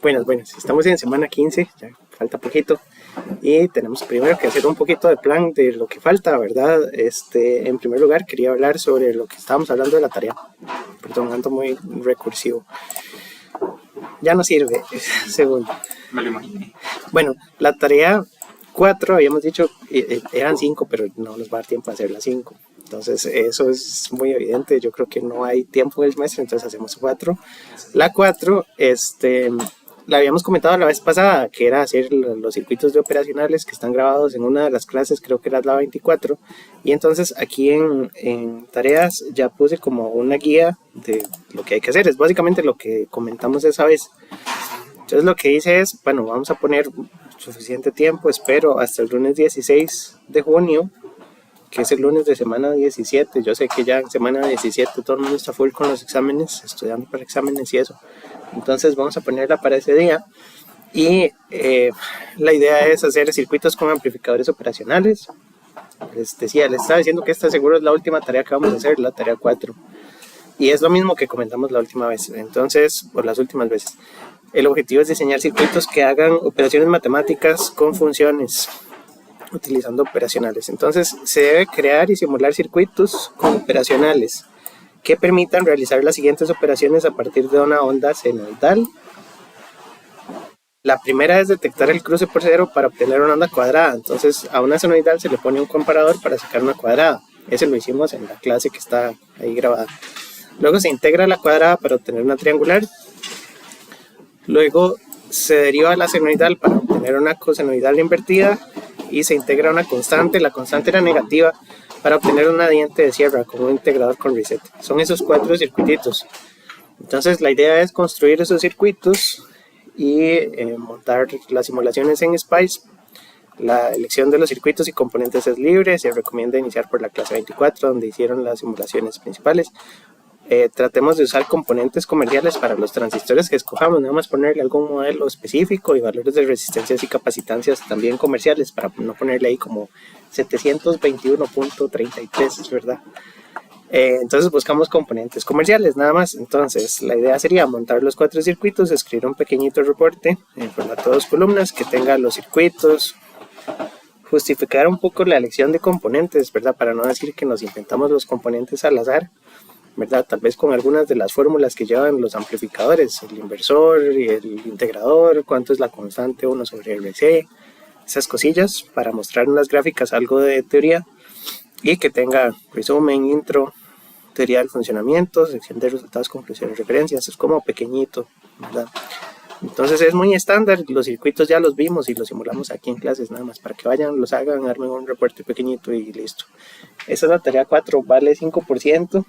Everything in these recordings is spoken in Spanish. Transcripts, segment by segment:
Buenas. Estamos en semana 15, ya falta poquito. Y tenemos primero que hacer un poquito de plan de lo que falta, ¿verdad? En primer lugar, quería hablar sobre lo que estábamos hablando de la tarea. Perdón, ando muy recursivo. Ya no sirve. Segundo. Me lo imaginé. Bueno, la tarea 4, habíamos dicho, eran 5, pero no nos va a dar tiempo a hacer las 5. Entonces, eso es muy evidente. Yo creo que no hay tiempo en el semestre, entonces hacemos 4. La 4, la habíamos comentado la vez pasada, que era hacer los circuitos de operacionales que están grabados en una de las clases, creo que era la 24. Y entonces aquí en tareas ya puse como una guía de lo que hay que hacer. Es básicamente lo que comentamos esa vez. Entonces lo que hice es, bueno, vamos a poner suficiente tiempo, espero hasta el lunes 16 de junio, que es el lunes de semana 17. Yo sé que ya en semana 17 todo el mundo está full con los exámenes, estudiando para exámenes y eso. Entonces vamos a ponerla para ese día. Y la idea es hacer circuitos con amplificadores operacionales. Les decía, les estaba diciendo que esta seguro es la última tarea que vamos a hacer, la tarea 4. Y es lo mismo que comentamos la última vez, entonces, por las últimas veces. El objetivo es diseñar circuitos que hagan operaciones matemáticas con funciones, utilizando operacionales. Entonces, se debe crear y simular circuitos con operacionales que permitan realizar las siguientes operaciones a partir de una onda senoidal. La primera es detectar el cruce por cero para obtener una onda cuadrada. Entonces, a una senoidal se le pone un comparador para sacar una cuadrada. Ese lo hicimos en la clase que está ahí grabada. Luego se integra la cuadrada para obtener una triangular. Luego se deriva la senoidal para obtener una cosenoidal invertida y se integra una constante. La constante era negativa para obtener una diente de sierra con un integrador con reset. Son esos 4 circuititos. Entonces la idea es construir esos circuitos y montar las simulaciones en SPICE. La elección de los circuitos y componentes es libre. Se recomienda iniciar por la clase 24, donde hicieron las simulaciones principales. Tratemos de usar componentes comerciales para los transistores que escojamos, nada más ponerle algún modelo específico y valores de resistencias y capacitancias también comerciales, para no ponerle ahí como 721.33, ¿verdad? Entonces buscamos componentes comerciales nada más. Entonces la idea sería montar los 4 circuitos, escribir un pequeñito reporte en formato de 2 columnas que tenga los circuitos, justificar un poco la elección de componentes, ¿verdad? Para no decir que nos inventamos los componentes al azar, ¿verdad? Tal vez con algunas de las fórmulas que llevan los amplificadores, el inversor y el integrador, cuánto es la constante 1 sobre RC, esas cosillas, para mostrar en las gráficas algo de teoría y que tenga resumen, intro, teoría del funcionamiento, sección de resultados, conclusiones, referencias. Es como pequeñito, ¿verdad? Entonces es muy estándar, los circuitos ya los vimos y los simulamos aquí en clases, nada más para que vayan, los hagan, armen un reporte pequeñito y listo. Esa es la tarea 4, vale 5%.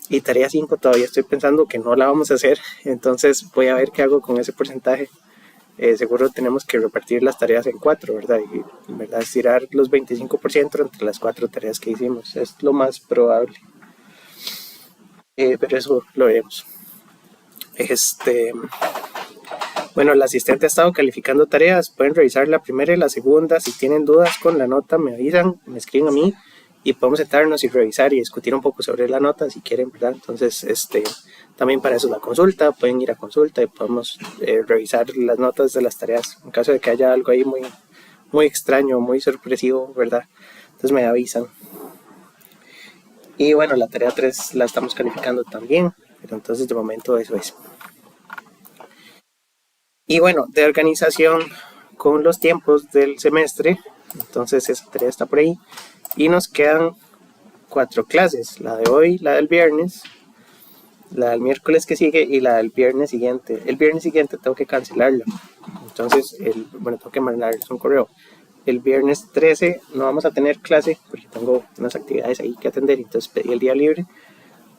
Y tarea 5 todavía estoy pensando que no la vamos a hacer, entonces voy a ver qué hago con ese porcentaje. Seguro tenemos que repartir las tareas en 4, ¿verdad? Y ¿verdad? Estirar los 25% entre las 4 tareas que hicimos, es lo más probable. Pero eso lo veremos. Bueno, el asistente ha estado calificando tareas, pueden revisar la primera y la segunda. Si tienen dudas con la nota me avisan, me escriben a mí y podemos sentarnos y revisar y discutir un poco sobre la nota si quieren, ¿verdad? Entonces, también para eso la consulta, pueden ir a consulta y podemos revisar las notas de las tareas en caso de que haya algo ahí muy extraño, muy sorpresivo, ¿verdad? Entonces me avisan. Y bueno, la tarea 3 la estamos calificando también, pero entonces de momento eso es. Y bueno, de organización con los tiempos del semestre, entonces esa tarea está por ahí. Y nos quedan 4 clases, la de hoy, la del viernes, la del miércoles que sigue y la del viernes siguiente. El viernes siguiente tengo que cancelarla, entonces, tengo que mandarles un correo. El viernes 13 no vamos a tener clase porque tengo unas actividades ahí que atender, entonces pedí el día libre.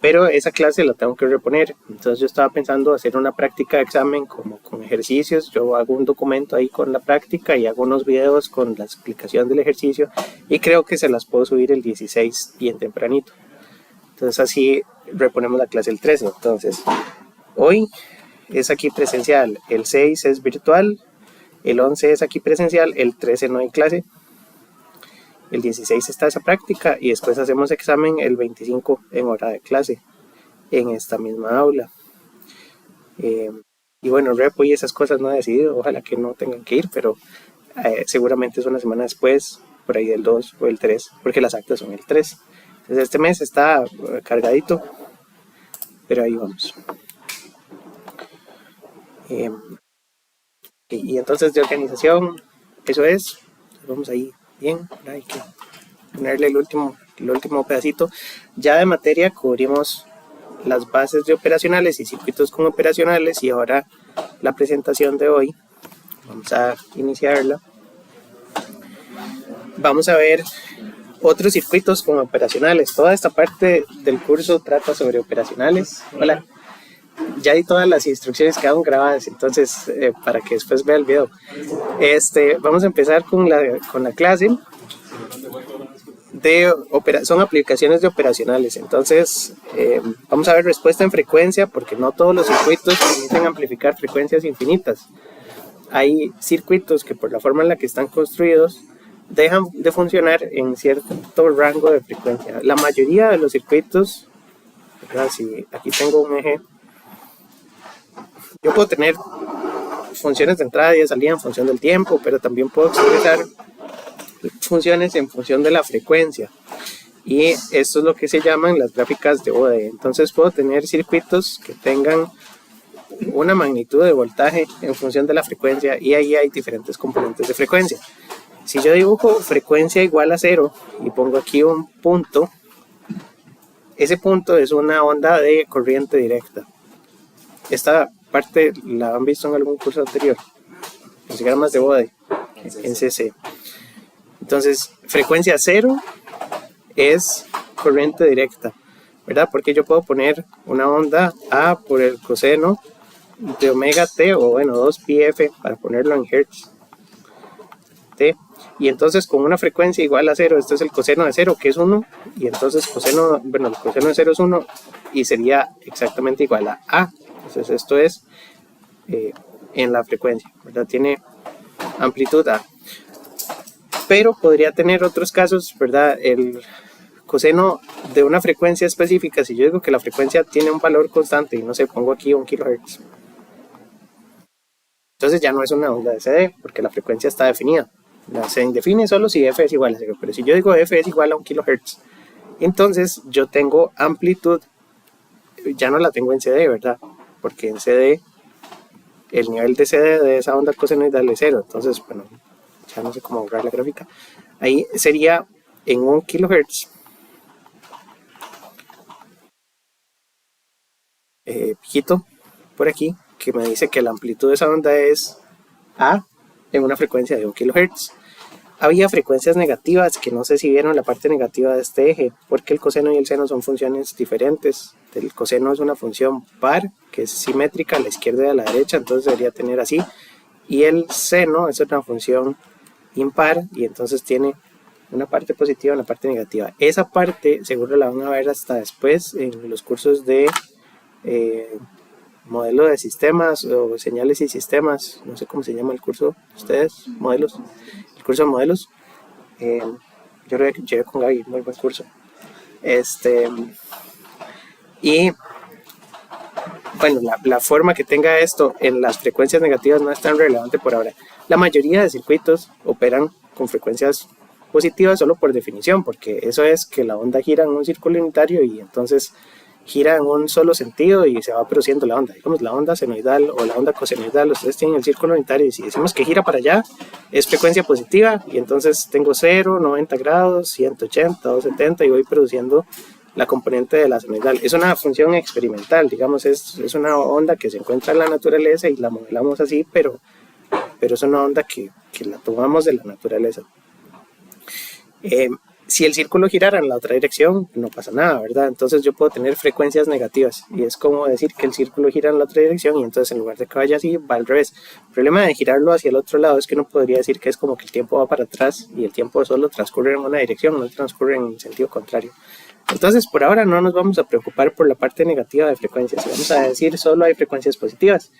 Pero esa clase la tengo que reponer. Entonces yo estaba pensando hacer una práctica de examen como con ejercicios. Yo hago un documento ahí con la práctica y hago unos videos con la explicación del ejercicio. Y creo que se las puedo subir el 16 bien tempranito. Entonces así reponemos la clase el 13. Entonces hoy es aquí presencial. El 6 es virtual. El 11 es aquí presencial. El 13 no hay clase. El 16 está esa práctica y después hacemos examen el 25 en hora de clase en esta misma aula. Y bueno, repo y esas cosas no he decidido, ojalá que no tengan que ir, pero seguramente es una semana después, por ahí del 2 o el 3, porque las actas son el 3. Entonces este mes está cargadito, pero ahí vamos. Y entonces de organización, eso es, vamos ahí bien, hay que ponerle el último pedacito. Ya de materia cubrimos las bases de operacionales y circuitos con operacionales, y ahora la presentación de hoy, vamos a iniciarla. Vamos a ver otros circuitos con operacionales. Toda esta parte del curso trata sobre operacionales. Hola. Ya hay todas las instrucciones que quedaron grabadas, entonces para que después vea el video. Vamos a empezar con la clase son aplicaciones de operacionales. Entonces vamos a ver respuesta en frecuencia, porque no todos los circuitos permiten amplificar frecuencias infinitas. Hay circuitos que por la forma en la que están construidos dejan de funcionar en cierto rango de frecuencia. La mayoría de los circuitos, ¿verdad? Si aquí tengo un eje, yo puedo tener funciones de entrada y de salida en función del tiempo, pero también puedo expresar funciones en función de la frecuencia. Y esto es lo que se llaman las gráficas de Bode. Entonces puedo tener circuitos que tengan una magnitud de voltaje en función de la frecuencia, y ahí hay diferentes componentes de frecuencia. Si yo dibujo frecuencia igual a 0 y pongo aquí un punto, ese punto es una onda de corriente directa. Esta parte la han visto en algún curso anterior, los diagramas de Bode en CC. Entonces, frecuencia 0 es corriente directa, ¿verdad? Porque yo puedo poner una onda A por el coseno de omega t, o bueno, 2πf para ponerlo en hertz t, y entonces con una frecuencia igual a 0, este es el coseno de 0, que es 1, y entonces el coseno de 0 es 1, y sería exactamente igual a A. Entonces esto es en la frecuencia, ¿verdad? Tiene amplitud A. Pero podría tener otros casos, ¿verdad? El coseno de una frecuencia específica, si yo digo que la frecuencia tiene un valor constante, y no sé, pongo aquí 1 kHz, entonces ya no es una onda de CD, porque la frecuencia está definida. Se define solo si f es igual a 0, pero si yo digo f es igual a 1 kHz, entonces yo tengo amplitud, ya no la tengo en CD, ¿verdad? Porque en CD, el nivel de CD de esa onda cosenoidal es 0, entonces, bueno, ya no sé cómo borrar la gráfica. Ahí sería en 1 kHz. Pijito por aquí, que me dice que la amplitud de esa onda es A en una frecuencia de 1 kHz. Había frecuencias negativas, que no sé si vieron la parte negativa de este eje, porque el coseno y el seno son funciones diferentes. El coseno es una función par, que es simétrica a la izquierda y a la derecha, entonces debería tener así. Y el seno es una función impar, y entonces tiene una parte positiva y una parte negativa. Esa parte seguro la van a ver hasta después en los cursos de modelo de sistemas o señales y sistemas, no sé cómo se llama el curso de ustedes, modelos, el curso de modelos. Yo lo llevé con Gaby, muy buen curso. Y bueno, la forma que tenga esto en las frecuencias negativas no es tan relevante por ahora. La mayoría de circuitos operan con frecuencias positivas solo por definición, porque eso es que la onda gira en un círculo unitario y entonces gira en un solo sentido y se va produciendo la onda. Digamos, la onda senoidal o la onda cosenoidal, ustedes tienen el círculo unitario, y si decimos que gira para allá, es frecuencia positiva, y entonces tengo 0, 90 grados, 180, 270, y voy produciendo la componente de la senoidal. Es una función experimental, digamos, es una onda que se encuentra en la naturaleza y la modelamos así, pero es una onda que la tomamos de la naturaleza. Si el círculo girara en la otra dirección, no pasa nada, ¿verdad? Entonces yo puedo tener frecuencias negativas, y es como decir que el círculo gira en la otra dirección, y entonces en lugar de que vaya así, va al revés. El problema de girarlo hacia el otro lado es que uno podría decir que es como que el tiempo va para atrás, y el tiempo solo transcurre en una dirección, no transcurre en sentido contrario. Entonces, por ahora no nos vamos a preocupar por la parte negativa de frecuencias, vamos a decir solo hay frecuencias positivas.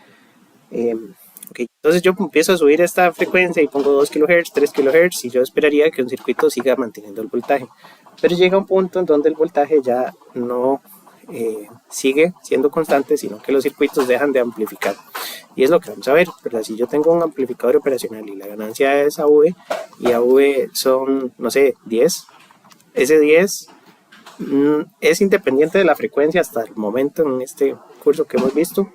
Okay. Entonces yo empiezo a subir esta frecuencia y pongo 2 kHz, 3 kHz, y yo esperaría que un circuito siga manteniendo el voltaje. Pero llega un punto en donde el voltaje ya no sigue siendo constante, sino que los circuitos dejan de amplificar. Y es lo que vamos a ver, ¿verdad? Si yo tengo un amplificador operacional y la ganancia es AV y AV son, no sé, 10, ese 10 es independiente de la frecuencia hasta el momento en este curso que hemos visto,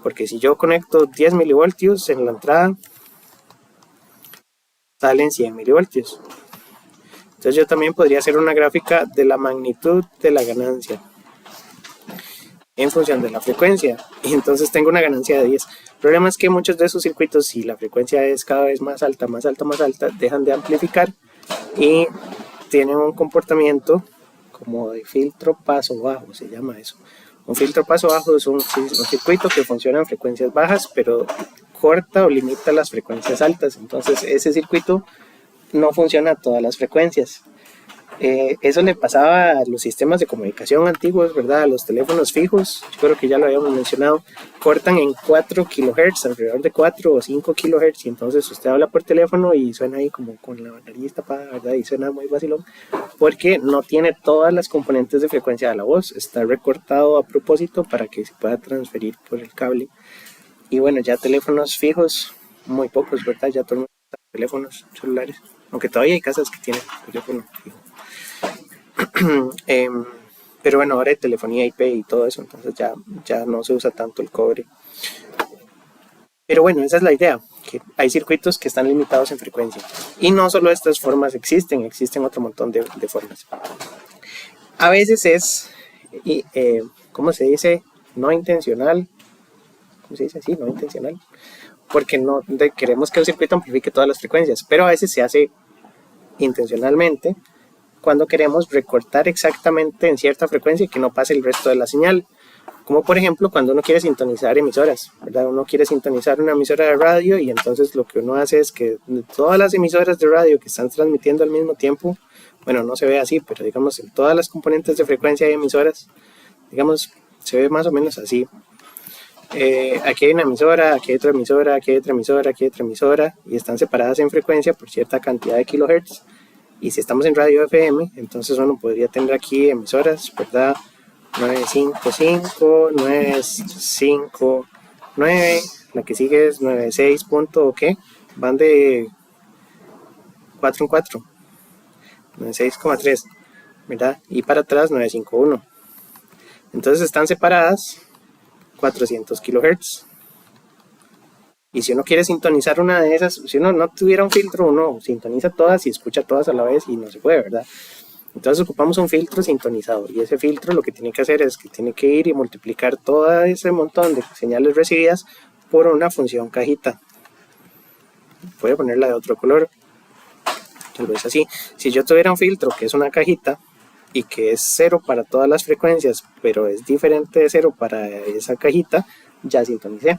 porque si yo conecto 10 milivoltios en la entrada, salen 100 milivoltios. Entonces yo también podría hacer una gráfica de la magnitud de la ganancia en función de la frecuencia, y entonces tengo una ganancia de 10. El problema es que muchos de esos circuitos, si la frecuencia es cada vez más alta, dejan de amplificar y tienen un comportamiento como de filtro paso bajo, se llama eso. Un filtro paso bajo es un circuito que funciona en frecuencias bajas, pero corta o limita las frecuencias altas. Entonces ese circuito no funciona a todas las frecuencias. Eso le pasaba a los sistemas de comunicación antiguos, ¿verdad? A los teléfonos fijos, yo creo que ya lo habíamos mencionado, cortan en 4 kHz, alrededor de 4 o 5 kHz, y entonces usted habla por teléfono y suena ahí como con la nariz tapada, ¿verdad? Y suena muy vacilón, porque no tiene todas las componentes de frecuencia de la voz, está recortado a propósito para que se pueda transferir por el cable. Y bueno, ya teléfonos fijos, muy pocos, ¿verdad? Ya todo el mundo tiene teléfonos celulares, aunque todavía hay casas que tienen teléfono fijo. Pero bueno, ahora hay telefonía IP y todo eso, entonces ya no se usa tanto el cobre. Pero bueno, esa es la idea, que hay circuitos que están limitados en frecuencia. Y no solo estas formas existen otro montón de formas. A veces es, ¿cómo se dice? No intencional. ¿Cómo se dice así? No intencional. Porque no queremos que el circuito amplifique todas las frecuencias, pero a veces se hace intencionalmente cuando queremos recortar exactamente en cierta frecuencia y que no pase el resto de la señal. Como por ejemplo cuando uno quiere sintonizar emisoras, ¿verdad? Uno quiere sintonizar una emisora de radio y entonces lo que uno hace es que todas las emisoras de radio que están transmitiendo al mismo tiempo, bueno, no se ve así, pero digamos en todas las componentes de frecuencia de emisoras, digamos, se ve más o menos así. Aquí hay una emisora, aquí hay otra emisora, aquí hay otra emisora, aquí hay otra emisora, y están separadas en frecuencia por cierta cantidad de kilohertz. Y si estamos en radio FM, entonces uno podría tener aquí emisoras, ¿verdad? 955, 959, la que sigue es 96 punto, ¿qué? Van de 4 en 4, 96,3, ¿verdad? Y para atrás 951. Entonces están separadas 400 kilohertz. Y si uno quiere sintonizar una de esas, si uno no tuviera un filtro, uno sintoniza todas y escucha todas a la vez y no se puede, ¿verdad? Entonces ocupamos un filtro sintonizador y ese filtro lo que tiene que hacer es que tiene que ir y multiplicar todo ese montón de señales recibidas por una función cajita. Puede ponerla de otro color, tal vez así. Si yo tuviera un filtro que es una cajita y que es 0 para todas las frecuencias, pero es diferente de 0 para esa cajita, ya sintonicé.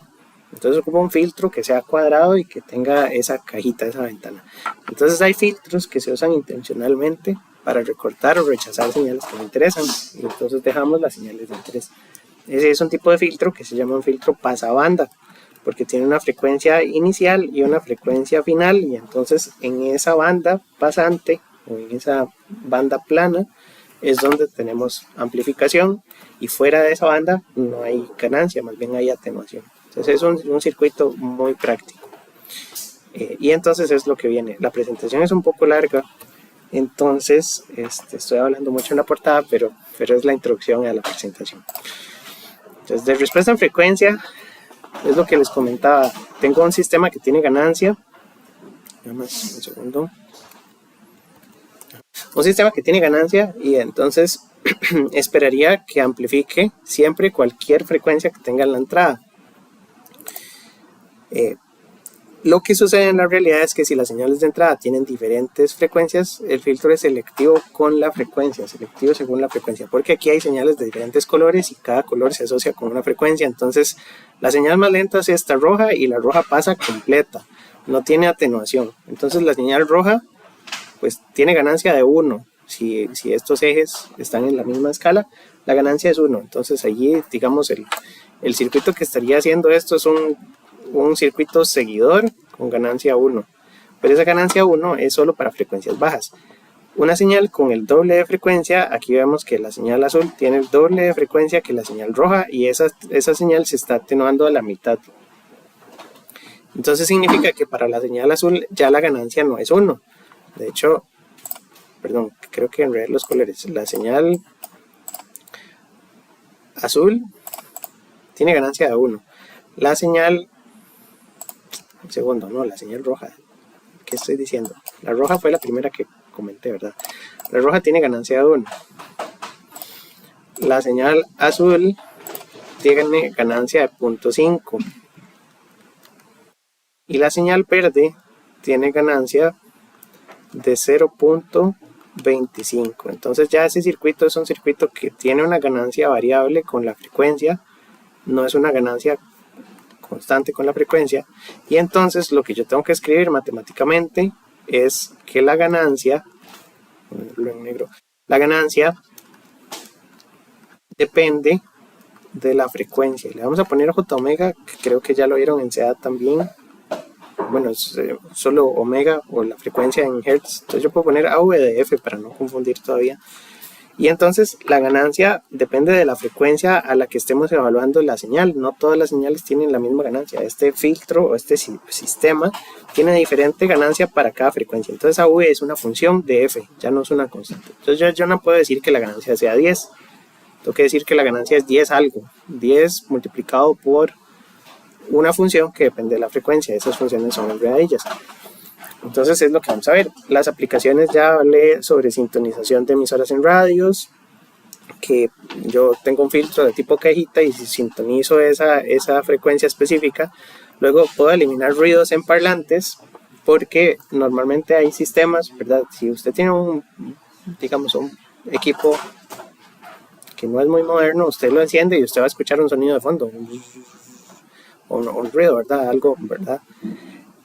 Entonces ocupo un filtro que sea cuadrado y que tenga esa cajita, esa ventana. Entonces hay filtros que se usan intencionalmente para recortar o rechazar señales que no interesan. Y entonces dejamos las señales de interés. Ese es un tipo de filtro que se llama un filtro pasabanda, porque tiene una frecuencia inicial y una frecuencia final. Y entonces en esa banda pasante o en esa banda plana es donde tenemos amplificación. Y fuera de esa banda no hay ganancia, más bien hay atenuación. Entonces es un circuito muy práctico. Y entonces es lo que viene. La presentación es un poco larga, entonces estoy hablando mucho en la portada, pero es la introducción a la presentación. Entonces de respuesta en frecuencia, es lo que les comentaba. Tengo un sistema que tiene ganancia. Nada más un segundo. Un sistema que tiene ganancia y entonces esperaría que amplifique siempre cualquier frecuencia que tenga en la entrada. Lo que sucede en la realidad es que si las señales de entrada tienen diferentes frecuencias, el filtro es selectivo con la frecuencia, selectivo según la frecuencia, porque aquí hay señales de diferentes colores y cada color se asocia con una frecuencia. Entonces la señal más lenta es esta roja y la roja pasa completa, no tiene atenuación. Entonces la señal roja pues tiene ganancia de 1. Si estos ejes están en la misma escala, la ganancia es 1. Entonces allí, digamos, el circuito que estaría haciendo esto es un circuito seguidor con ganancia 1. Pero esa ganancia 1 es solo para frecuencias bajas. Una señal con el doble de frecuencia, aquí vemos que la señal azul tiene el doble de frecuencia que la señal roja y esa señal se está atenuando a la mitad. Entonces significa que para la señal azul ya la ganancia no es 1. De hecho, perdón, creo que enredé los colores. La señal azul tiene ganancia de 1. La señal, un segundo, no, la señal roja. ¿Qué estoy diciendo? La roja fue la primera que comenté, ¿verdad? La roja tiene ganancia de 1. La señal azul tiene ganancia de 0.5. Y la señal verde tiene ganancia de 0.25. Entonces ya ese circuito es un circuito que tiene una ganancia variable con la frecuencia, no es una ganancia constante con la frecuencia. Y entonces lo que yo tengo que escribir matemáticamente es que la ganancia, en negro, la ganancia depende de la frecuencia. Le vamos a poner J omega, que creo que ya lo vieron en SEA también. Bueno, es solo omega o la frecuencia en hertz. Entonces yo puedo poner AV de F para no confundir todavía. Y entonces la ganancia depende de la frecuencia a la que estemos evaluando la señal. No todas las señales tienen la misma ganancia. Este filtro o este sistema tiene diferente ganancia para cada frecuencia. Entonces AV es una función de F, ya no es una constante. Entonces yo no puedo decir que la ganancia sea 10. Tengo que decir que la ganancia es 10 algo. 10 multiplicado por una función que depende de la frecuencia. Esas funciones son enredadillas. Entonces es lo que vamos a ver. Las aplicaciones, ya hablé sobre sintonización de emisoras en radios, que yo tengo un filtro de tipo cajita y si sintonizo esa frecuencia específica, luego puedo eliminar ruidos en parlantes, porque normalmente hay sistemas, ¿verdad? Si usted tiene un equipo que no es muy moderno, usted lo enciende y usted va a escuchar un sonido de fondo, un ruido, ¿verdad? Algo, ¿verdad?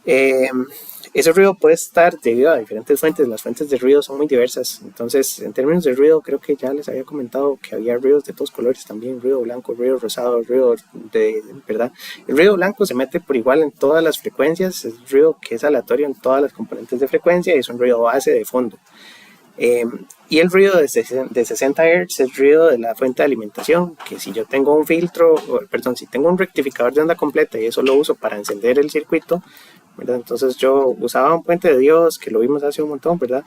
Ese ruido puede estar debido a diferentes fuentes. Las fuentes de ruido son muy diversas. Entonces, en términos de ruido, creo que ya les había comentado que había ruidos de todos colores también. Ruido blanco, ruido rosado, ruido de, ¿verdad? El ruido blanco se mete por igual en todas las frecuencias. Es ruido que es aleatorio en todas las componentes de frecuencia y es un ruido base de fondo. Y el ruido de 60 Hz es ruido de la fuente de alimentación, que si yo tengo un filtro, si tengo un rectificador de onda completa y eso lo uso para encender el circuito, ¿verdad? Entonces yo usaba un puente de Dios, que lo vimos hace un montón, ¿verdad?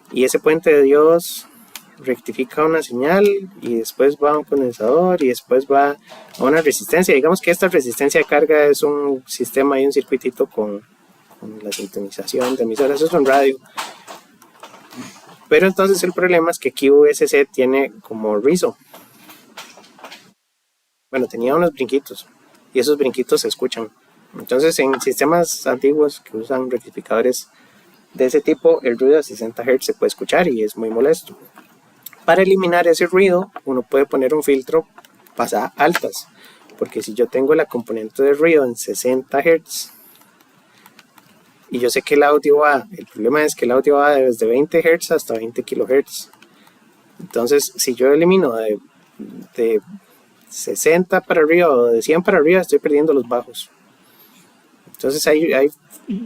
Y ese puente de Dios rectifica una señal y después va a un condensador y después va a una resistencia. Digamos que esta resistencia de carga es un sistema y un circuitito con la sintonización de emisoras. Eso es un radio. Pero entonces el problema es que QVSC tiene como rizo. Bueno, tenía unos brinquitos y esos brinquitos se escuchan. Entonces en sistemas antiguos que usan rectificadores de ese tipo, el ruido a 60 Hz se puede escuchar y es muy molesto. Para eliminar ese ruido, uno puede poner un filtro pasada altas, porque si yo tengo la componente de ruido en 60 Hz y yo sé que el audio va, el problema es que el audio va desde 20 Hz hasta 20 kHz. Entonces, si yo elimino de 60 para arriba o de 100 para arriba, estoy perdiendo los bajos. Entonces hay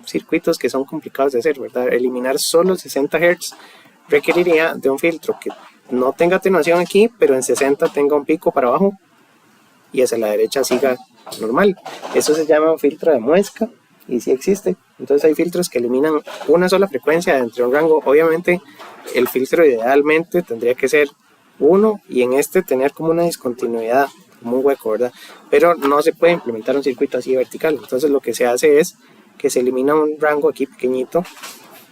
circuitos que son complicados de hacer, ¿verdad? Eliminar solo 60 Hz requeriría de un filtro que no tenga atenuación aquí, pero en 60 tenga un pico para abajo y hacia la derecha siga normal. Eso se llama un filtro de muesca y sí existe. Entonces hay filtros que eliminan una sola frecuencia dentro de un rango. Obviamente el filtro idealmente tendría que ser 1 y en este tener como una discontinuidad, como un hueco, ¿verdad? Pero no se puede implementar un circuito así vertical. Entonces lo que se hace es que se elimina un rango aquí pequeñito,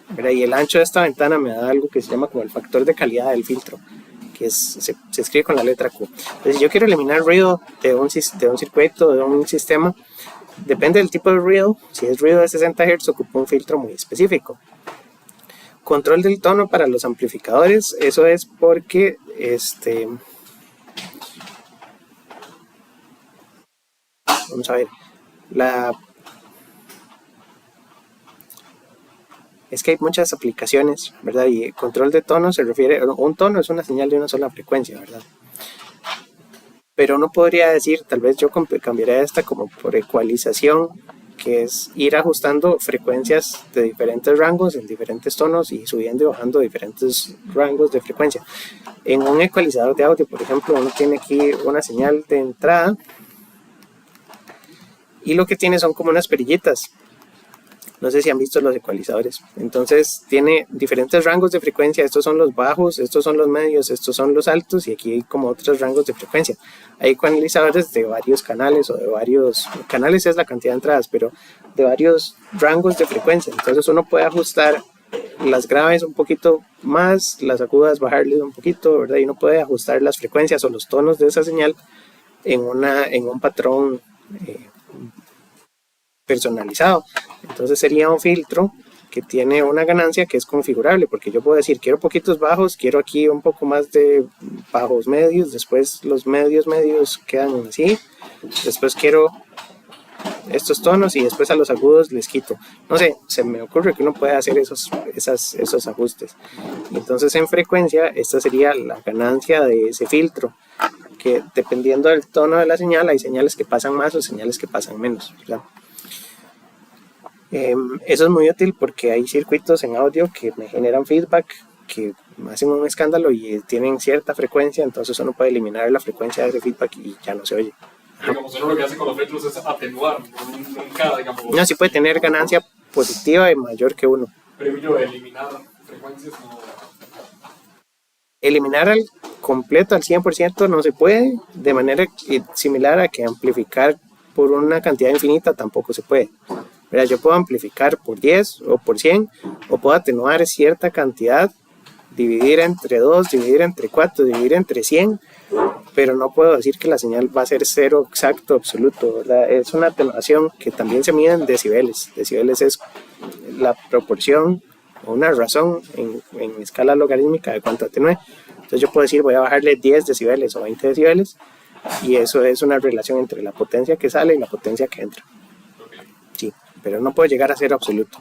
¿verdad? Y el ancho de esta ventana me da algo que se llama como el factor de calidad del filtro, que se escribe con la letra Q. Entonces si yo quiero eliminar ruido de un circuito, de un sistema, depende del tipo de ruido. Si es ruido de 60 Hz, ocupa un filtro muy específico. Control del tono para los amplificadores, eso es porque vamos a ver, es que hay muchas aplicaciones, ¿verdad? Y control de tono se refiere, un tono es una señal de una sola frecuencia, ¿verdad? Pero uno podría decir, tal vez yo cambiaría esta como por ecualización, que es ir ajustando frecuencias de diferentes rangos en diferentes tonos y subiendo y bajando diferentes rangos de frecuencia. En un ecualizador de audio, por ejemplo, uno tiene aquí una señal de entrada y lo que tiene son como unas perillitas. No sé si han visto los ecualizadores. Entonces tiene diferentes rangos de frecuencia. Estos son los bajos, estos son los medios, estos son los altos y aquí hay como otros rangos de frecuencia. Hay ecualizadores de varios canales o de varios canales, es la cantidad de entradas, pero de varios rangos de frecuencia. Entonces uno puede ajustar las graves un poquito más, las agudas bajarles un poquito, ¿verdad? Y uno puede ajustar las frecuencias o los tonos de esa señal en un patrón personalizado. Entonces sería un filtro que tiene una ganancia que es configurable, porque yo puedo decir quiero poquitos bajos, quiero aquí un poco más de bajos medios, después los medios quedan así, después quiero estos tonos y después a los agudos les quito. No sé, se me ocurre que uno puede hacer esos ajustes. Entonces en frecuencia esta sería la ganancia de ese filtro, que dependiendo del tono de la señal hay señales que pasan más o señales que pasan menos, ¿verdad? Eso es muy útil porque hay circuitos en audio que me generan feedback, que hacen un escándalo y tienen cierta frecuencia, entonces uno puede eliminar la frecuencia de ese feedback y ya no se oye. Digamos, uno lo que hace con los filtros es atenuar, nunca, digamos... No, sí puede tener ganancia positiva y mayor que 1. Pero yo eliminar frecuencias no... Eliminar al completo, al 100% no se puede, de manera similar a que amplificar por una cantidad infinita tampoco se puede. Mira, yo puedo amplificar por 10 o por 100, o puedo atenuar cierta cantidad, dividir entre 2, dividir entre 4, dividir entre 100, pero no puedo decir que la señal va a ser cero exacto, absoluto, ¿verdad? Es una atenuación que también se mide en decibeles. Decibeles es la proporción o una razón en escala logarítmica de cuánto atenúe. Entonces yo puedo decir voy a bajarle 10 decibeles o 20 decibeles, y eso es una relación entre la potencia que sale y la potencia que entra. Sí, pero no puede llegar a ser absoluto.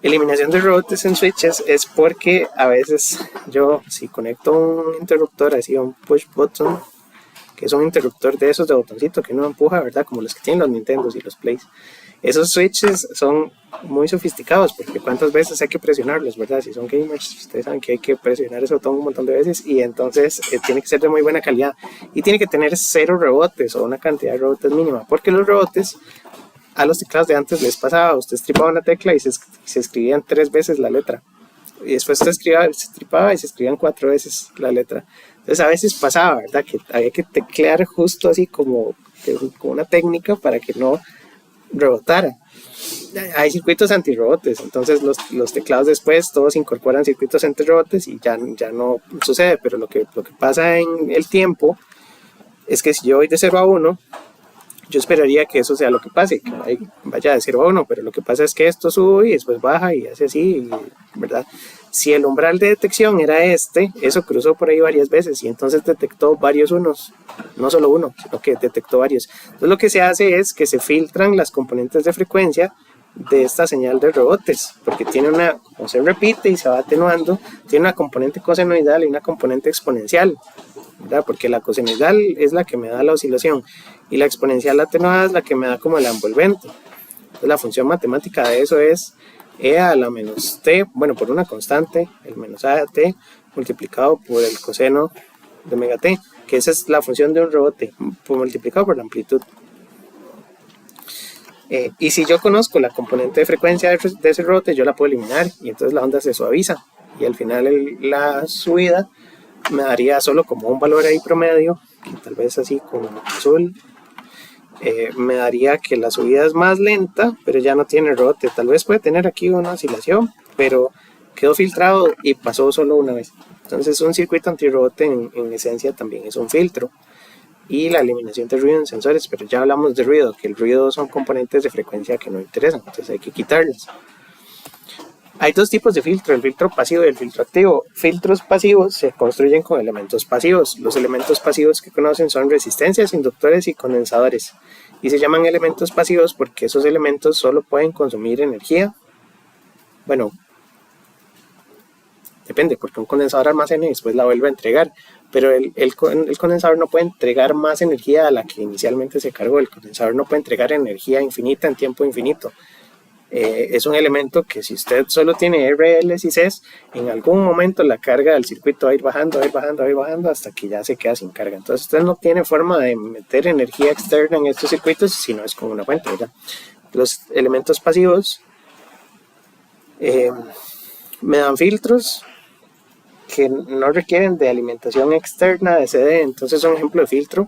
Eliminación de rebotes en switches es porque a veces yo, si conecto un interruptor así, un push button, que es un interruptor de esos de botoncito que uno empuja, ¿verdad? Como los que tienen los Nintendos y los Plays. Esos switches son muy sofisticados porque cuántas veces hay que presionarlos, ¿verdad? Si son gamers, ustedes saben que hay que presionar ese botón un montón de veces, y entonces tiene que ser de muy buena calidad y tiene que tener 0 rebotes o una cantidad de rebotes mínima, porque los rebotes a los teclados de antes les pasaba, usted estripaba una tecla y se escribían 3 veces la letra, y después se estripaba y se escribían 4 veces la letra. Entonces a veces pasaba, ¿verdad? Que había que teclear justo así como una técnica para que no rebotara. Hay circuitos antirrebotes, entonces los teclados después todos incorporan circuitos antirrebotes y ya no sucede, pero lo que pasa en el tiempo es que si yo voy de 0 a 1, yo esperaría que eso sea lo que pase, que vaya de 0 a 1, pero lo que pasa es que esto sube y después baja y hace así, ¿verdad? Si el umbral de detección era eso cruzó por ahí varias veces y entonces detectó varios unos, no solo uno, sino que detectó varios. Entonces lo que se hace es que se filtran las componentes de frecuencia de esta señal de rebotes, porque tiene como se repite y se va atenuando, tiene una componente cosenoidal y una componente exponencial, ¿verdad? Porque la cosenoidal es la que me da la oscilación y la exponencial atenuada es la que me da como la envolvente. Entonces la función matemática de eso es e a la menos t, bueno, por una constante, el menos a de t, multiplicado por el coseno de omega t, que esa es la función de un rebote, multiplicado por la amplitud. Y si yo conozco la componente de frecuencia de ese rebote, yo la puedo eliminar y entonces la onda se suaviza y al final la subida me daría solo como un valor ahí promedio, que tal vez así con azul, me daría que la subida es más lenta, pero ya no tiene rebote. Tal vez puede tener aquí una oscilación, pero quedó filtrado y pasó solo una vez. Entonces un circuito antirrebote en esencia también es un filtro. Y la eliminación de ruido en sensores, pero ya hablamos de ruido, que el ruido son componentes de frecuencia que no interesan, entonces hay que quitarlas. Hay dos tipos de filtro, el filtro pasivo y el filtro activo. Filtros pasivos se construyen con elementos pasivos. Los elementos pasivos que conocen son resistencias, inductores y condensadores. Y se llaman elementos pasivos porque esos elementos solo pueden consumir energía. Bueno, depende, porque un condensador almacena y después la vuelve a entregar. Pero el condensador no puede entregar más energía a la que inicialmente se cargó. El condensador no puede entregar energía infinita en tiempo infinito. Es un elemento que si usted solo tiene RLs y Cs, en algún momento la carga del circuito va a ir bajando, va a ir bajando, va a ir bajando hasta que ya se queda sin carga. Entonces usted no tiene forma de meter energía externa en estos circuitos si no es con una fuente, ¿verdad? Los elementos pasivos Eh, Me dan filtros que no requieren de alimentación externa de CD. Entonces un ejemplo de filtro,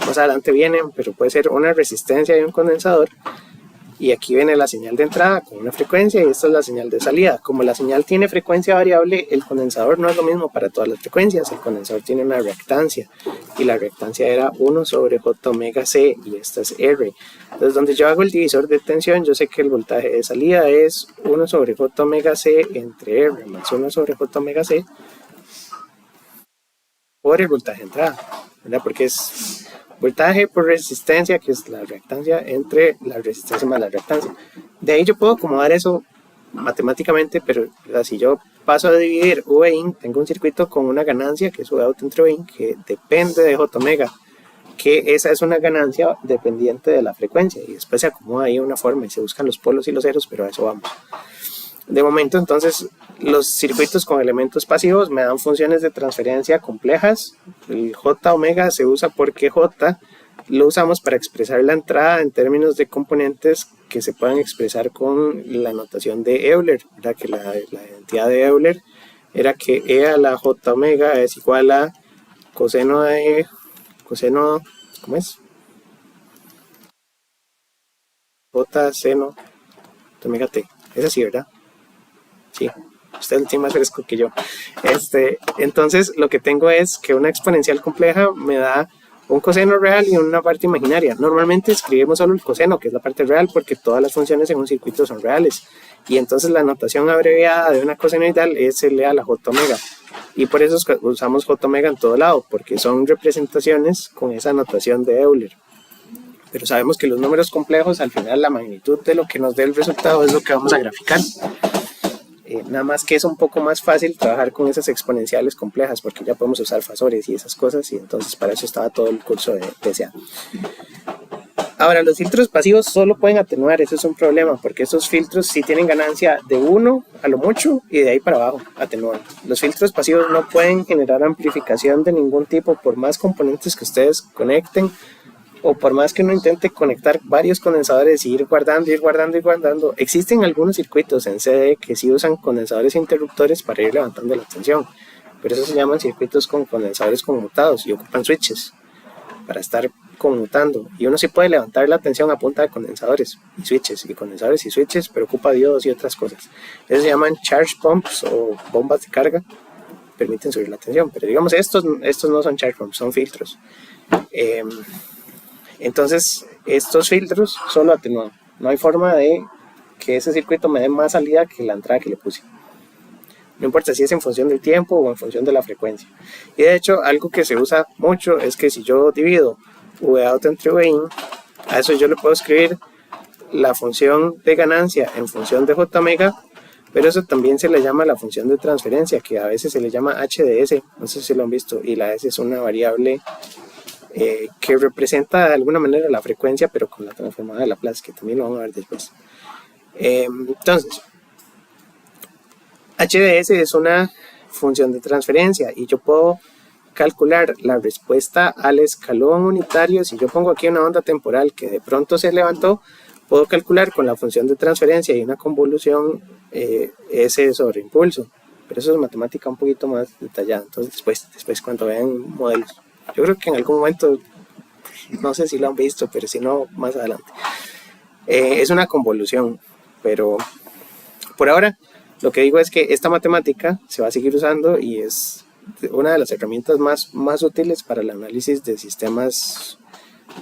más adelante vienen, pero puede ser una resistencia de un condensador. Y aquí viene la señal de entrada con una frecuencia y esta es la señal de salida. Como la señal tiene frecuencia variable, el condensador no es lo mismo para todas las frecuencias. El condensador tiene una reactancia y la reactancia era 1 sobre J omega C y esta es R. Entonces donde yo hago el divisor de tensión, yo sé que el voltaje de salida es 1 sobre J omega C entre R más 1 sobre J omega C por el voltaje de entrada, ¿verdad? Porque es voltaje por resistencia, que es la reactancia entre la resistencia más la reactancia. De ahí yo puedo acomodar eso matemáticamente, pero si yo paso a dividir V in, tengo un circuito con una ganancia que es V out entre V in, que depende de J omega, que esa es una ganancia dependiente de la frecuencia, y después se acomoda ahí una forma y se buscan los polos y los ceros, pero a eso vamos. De momento, entonces, los circuitos con elementos pasivos me dan funciones de transferencia complejas. El J omega se usa porque J lo usamos para expresar la entrada en términos de componentes que se puedan expresar con la notación de Euler, ¿verdad? Que la identidad de Euler era que E a la J omega es igual a coseno de coseno, ¿cómo es? J seno de omega t. Es así, ¿verdad? Sí, usted lo tiene más fresco que yo. Entonces, lo que tengo es que una exponencial compleja me da un coseno real y una parte imaginaria. Normalmente escribimos solo el coseno, que es la parte real, porque todas las funciones en un circuito son reales. Y entonces la notación abreviada de una cosenoidal es L a la J omega. Y por eso usamos J omega en todo lado, porque son representaciones con esa notación de Euler. Pero sabemos que los números complejos, al final, la magnitud de lo que nos dé el resultado es lo que vamos a graficar. Nada más que es un poco más fácil trabajar con esas exponenciales complejas porque ya podemos usar fasores y esas cosas, y entonces para eso estaba todo el curso de PSA. Ahora, los filtros pasivos solo pueden atenuar, eso es un problema porque esos filtros sí tienen ganancia de 1 a lo mucho y de ahí para abajo atenúan. Los filtros pasivos no pueden generar amplificación de ningún tipo por más componentes que ustedes conecten, o por más que uno intente conectar varios condensadores y ir guardando. Existen algunos circuitos en CD que sí usan condensadores interruptores para ir levantando la tensión, pero eso se llaman circuitos con condensadores conmutados y ocupan switches para estar conmutando, y uno sí puede levantar la tensión a punta de condensadores y switches, y condensadores y switches, pero ocupa diodos y otras cosas. Eso se llaman charge pumps o bombas de carga, permiten subir la tensión, pero digamos estos no son charge pumps, son filtros. Entonces, estos filtros solo atenúan. No hay forma de que ese circuito me dé más salida que la entrada que le puse. No importa si es en función del tiempo o en función de la frecuencia. Y de hecho, algo que se usa mucho es que si yo divido V out entre V in, a eso yo le puedo escribir la función de ganancia en función de J omega, pero eso también se le llama la función de transferencia, que a veces se le llama HDS, no sé si lo han visto, y la S es una variable que representa de alguna manera la frecuencia, pero con la transformada de Laplace, que también lo vamos a ver después. Entonces, HDS es una función de transferencia y yo puedo calcular la respuesta al escalón unitario. Si yo pongo aquí una onda temporal que de pronto se levantó, puedo calcular con la función de transferencia y una convolución S sobre impulso, pero eso es matemática un poquito más detallada. Entonces después cuando vean modelos, yo creo que en algún momento, no sé si lo han visto, pero si no, más adelante. Es una convolución, pero por ahora lo que digo es que esta matemática se va a seguir usando y es una de las herramientas más útiles para el análisis de sistemas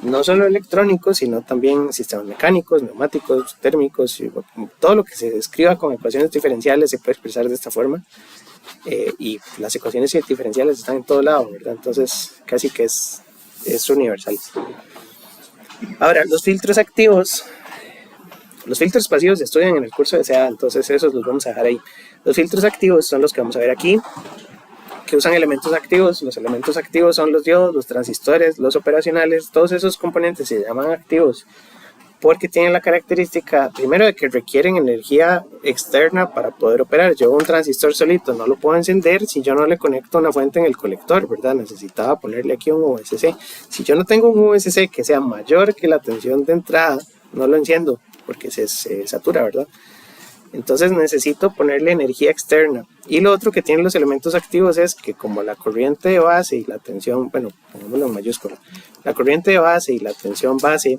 no solo electrónicos, sino también sistemas mecánicos, neumáticos, térmicos, y todo lo que se describa con ecuaciones diferenciales se puede expresar de esta forma. Y las ecuaciones diferenciales están en todo lado, ¿verdad? Entonces casi que es universal. Ahora, los filtros activos, los filtros pasivos se estudian en el curso de SEA, entonces esos los vamos a dejar ahí. Los filtros activos son los que vamos a ver aquí, que usan elementos activos. Los elementos activos son los diodos, los transistores, los operacionales. Todos esos componentes se llaman activos porque tienen la característica, primero, de que requieren energía externa para poder operar. Yo un transistor solito no lo puedo encender si yo no le conecto una fuente en el colector, ¿verdad? Necesitaba ponerle aquí un VSC. Si yo no tengo un VSC que sea mayor que la tensión de entrada, no lo enciendo porque se satura, ¿verdad? Entonces necesito ponerle energía externa. Y lo otro que tienen los elementos activos es que como la corriente de base y la tensión, bueno, pongámoslo en mayúscula, la corriente de base y la tensión base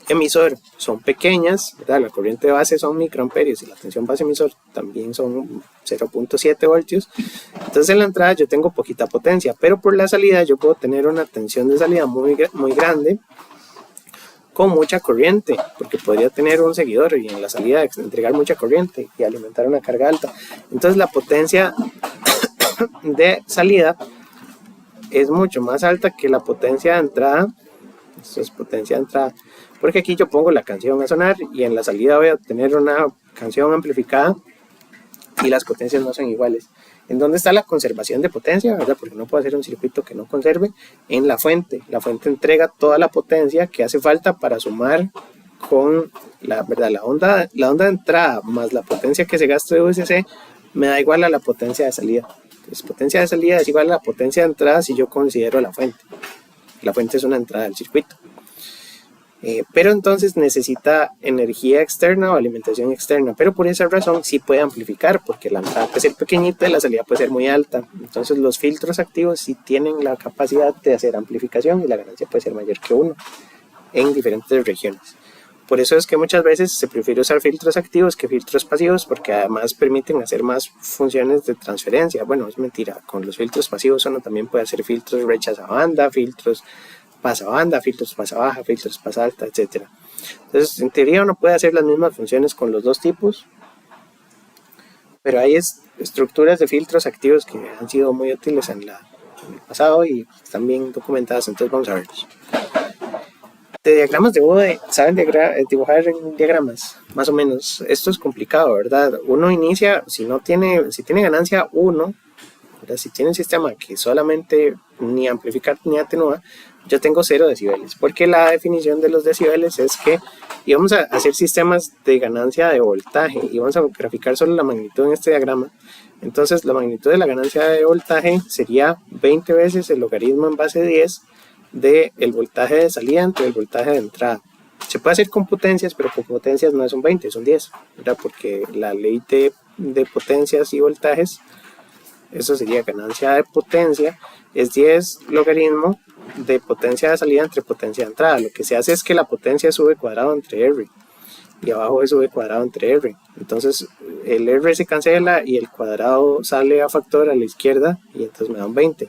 emisor son pequeñas, ¿verdad? La corriente de base son microamperios y la tensión base emisor también son 0.7 voltios. Entonces en la entrada yo tengo poquita potencia, pero por la salida yo puedo tener una tensión de salida muy grande con mucha corriente, porque podría tener un seguidor y en la salida entregar mucha corriente y alimentar una carga alta. Entonces la potencia de salida es mucho más alta que la potencia de entrada. Esto es potencia de entrada, porque aquí yo pongo la canción a sonar y en la salida voy a tener una canción amplificada y las potencias no son iguales. ¿En dónde está la conservación de potencia? ¿Verdad? Porque no puedo hacer un circuito que no conserve. En la fuente. La fuente entrega toda la potencia que hace falta para sumar con ¿verdad? La onda de entrada más la potencia que se gasta de VCC me da igual a la potencia de salida. Entonces, potencia de salida es igual a la potencia de entrada si yo considero la fuente. La fuente es una entrada del circuito. Pero entonces necesita energía externa o alimentación externa, pero por esa razón sí puede amplificar, porque la entrada puede ser pequeñita y la salida puede ser muy alta. Entonces los filtros activos sí tienen la capacidad de hacer amplificación y la ganancia puede ser mayor que 1 en diferentes regiones. Por eso es que muchas veces se prefiere usar filtros activos que filtros pasivos, porque además permiten hacer más funciones de transferencia. Bueno, es mentira, con los filtros pasivos uno también puede hacer filtros rechaza banda, filtros pasa banda, filtros pasa baja, filtros pasa alta, etc. Entonces, en teoría uno puede hacer las mismas funciones con los dos tipos, pero hay estructuras de filtros activos que han sido muy útiles en el pasado y están bien documentadas, entonces vamos a verlos. De diagramas de Bode, ¿saben dibujar en diagramas? Más o menos. Esto es complicado, ¿verdad? Uno inicia, si tiene ganancia 1, si tiene un sistema que solamente ni amplifica ni atenúa, yo tengo 0 decibeles, porque la definición de los decibeles es que íbamos a hacer sistemas de ganancia de voltaje y vamos a graficar solo la magnitud en este diagrama. Entonces la magnitud de la ganancia de voltaje sería 20 veces el logaritmo en base 10 del voltaje de salida entre el voltaje de entrada. Se puede hacer con potencias, pero con potencias no es un 20, es un 10, ¿verdad? Porque la ley de potencias y voltajes, eso sería ganancia de potencia, es 10 logaritmo de potencia de salida entre potencia de entrada. Lo que se hace es que la potencia sube cuadrado entre R y abajo es sube cuadrado entre R. Entonces el R se cancela y el cuadrado sale a factor a la izquierda y entonces me da un 20.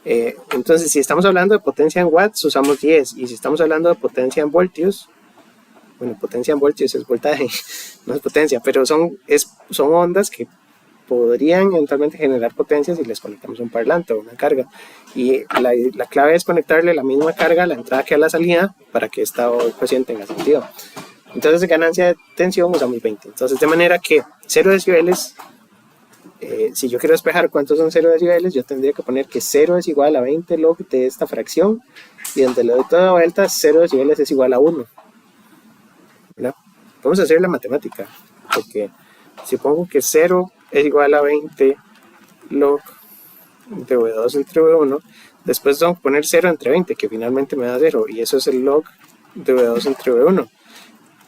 Entonces si estamos hablando de potencia en watts usamos 10, y si estamos hablando de potencia en voltios, bueno, potencia en voltios es voltaje, no es potencia, pero son ondas que podrían eventualmente generar potencias si les conectamos un parlante o una carga, y la clave es conectarle la misma carga a la entrada que a la salida para que esta ecuación tenga sentido. Entonces ganancia de tensión usamos 20, entonces de manera que 0 decibeles, si yo quiero despejar cuántos son 0 decibeles, yo tendría que poner que 0 es igual a 20 log de esta fracción, y donde le doy toda vuelta 0 decibeles es igual a 1, ¿verdad? Vamos a hacer la matemática, porque si pongo que 0 es igual a 20 log de V2 entre V1, después tengo que poner 0 entre 20, que finalmente me da 0, y eso es el log de V2 entre V1.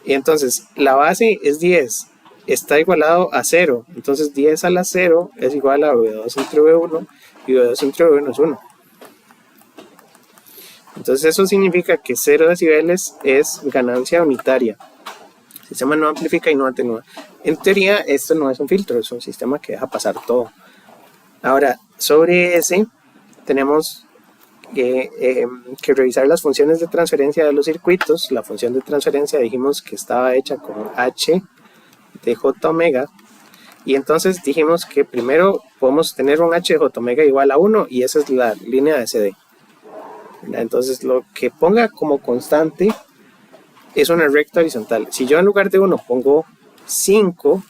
Y entonces la base es 10, está igualado a 0, entonces 10 a la 0 es igual a V2 entre V1, y V2 entre V1 es 1. Entonces eso significa que 0 decibeles es ganancia unitaria. El sistema no amplifica y no atenúa. En teoría esto no es un filtro, es un sistema que deja pasar todo. Ahora, sobre ese tenemos que revisar las funciones de transferencia de los circuitos. La función de transferencia dijimos que estaba hecha con H de J omega, y entonces dijimos que primero podemos tener un H de J omega igual a 1, y esa es la línea de CD. Entonces lo que ponga como constante es una recta horizontal. Si yo en lugar de 1 pongo 5,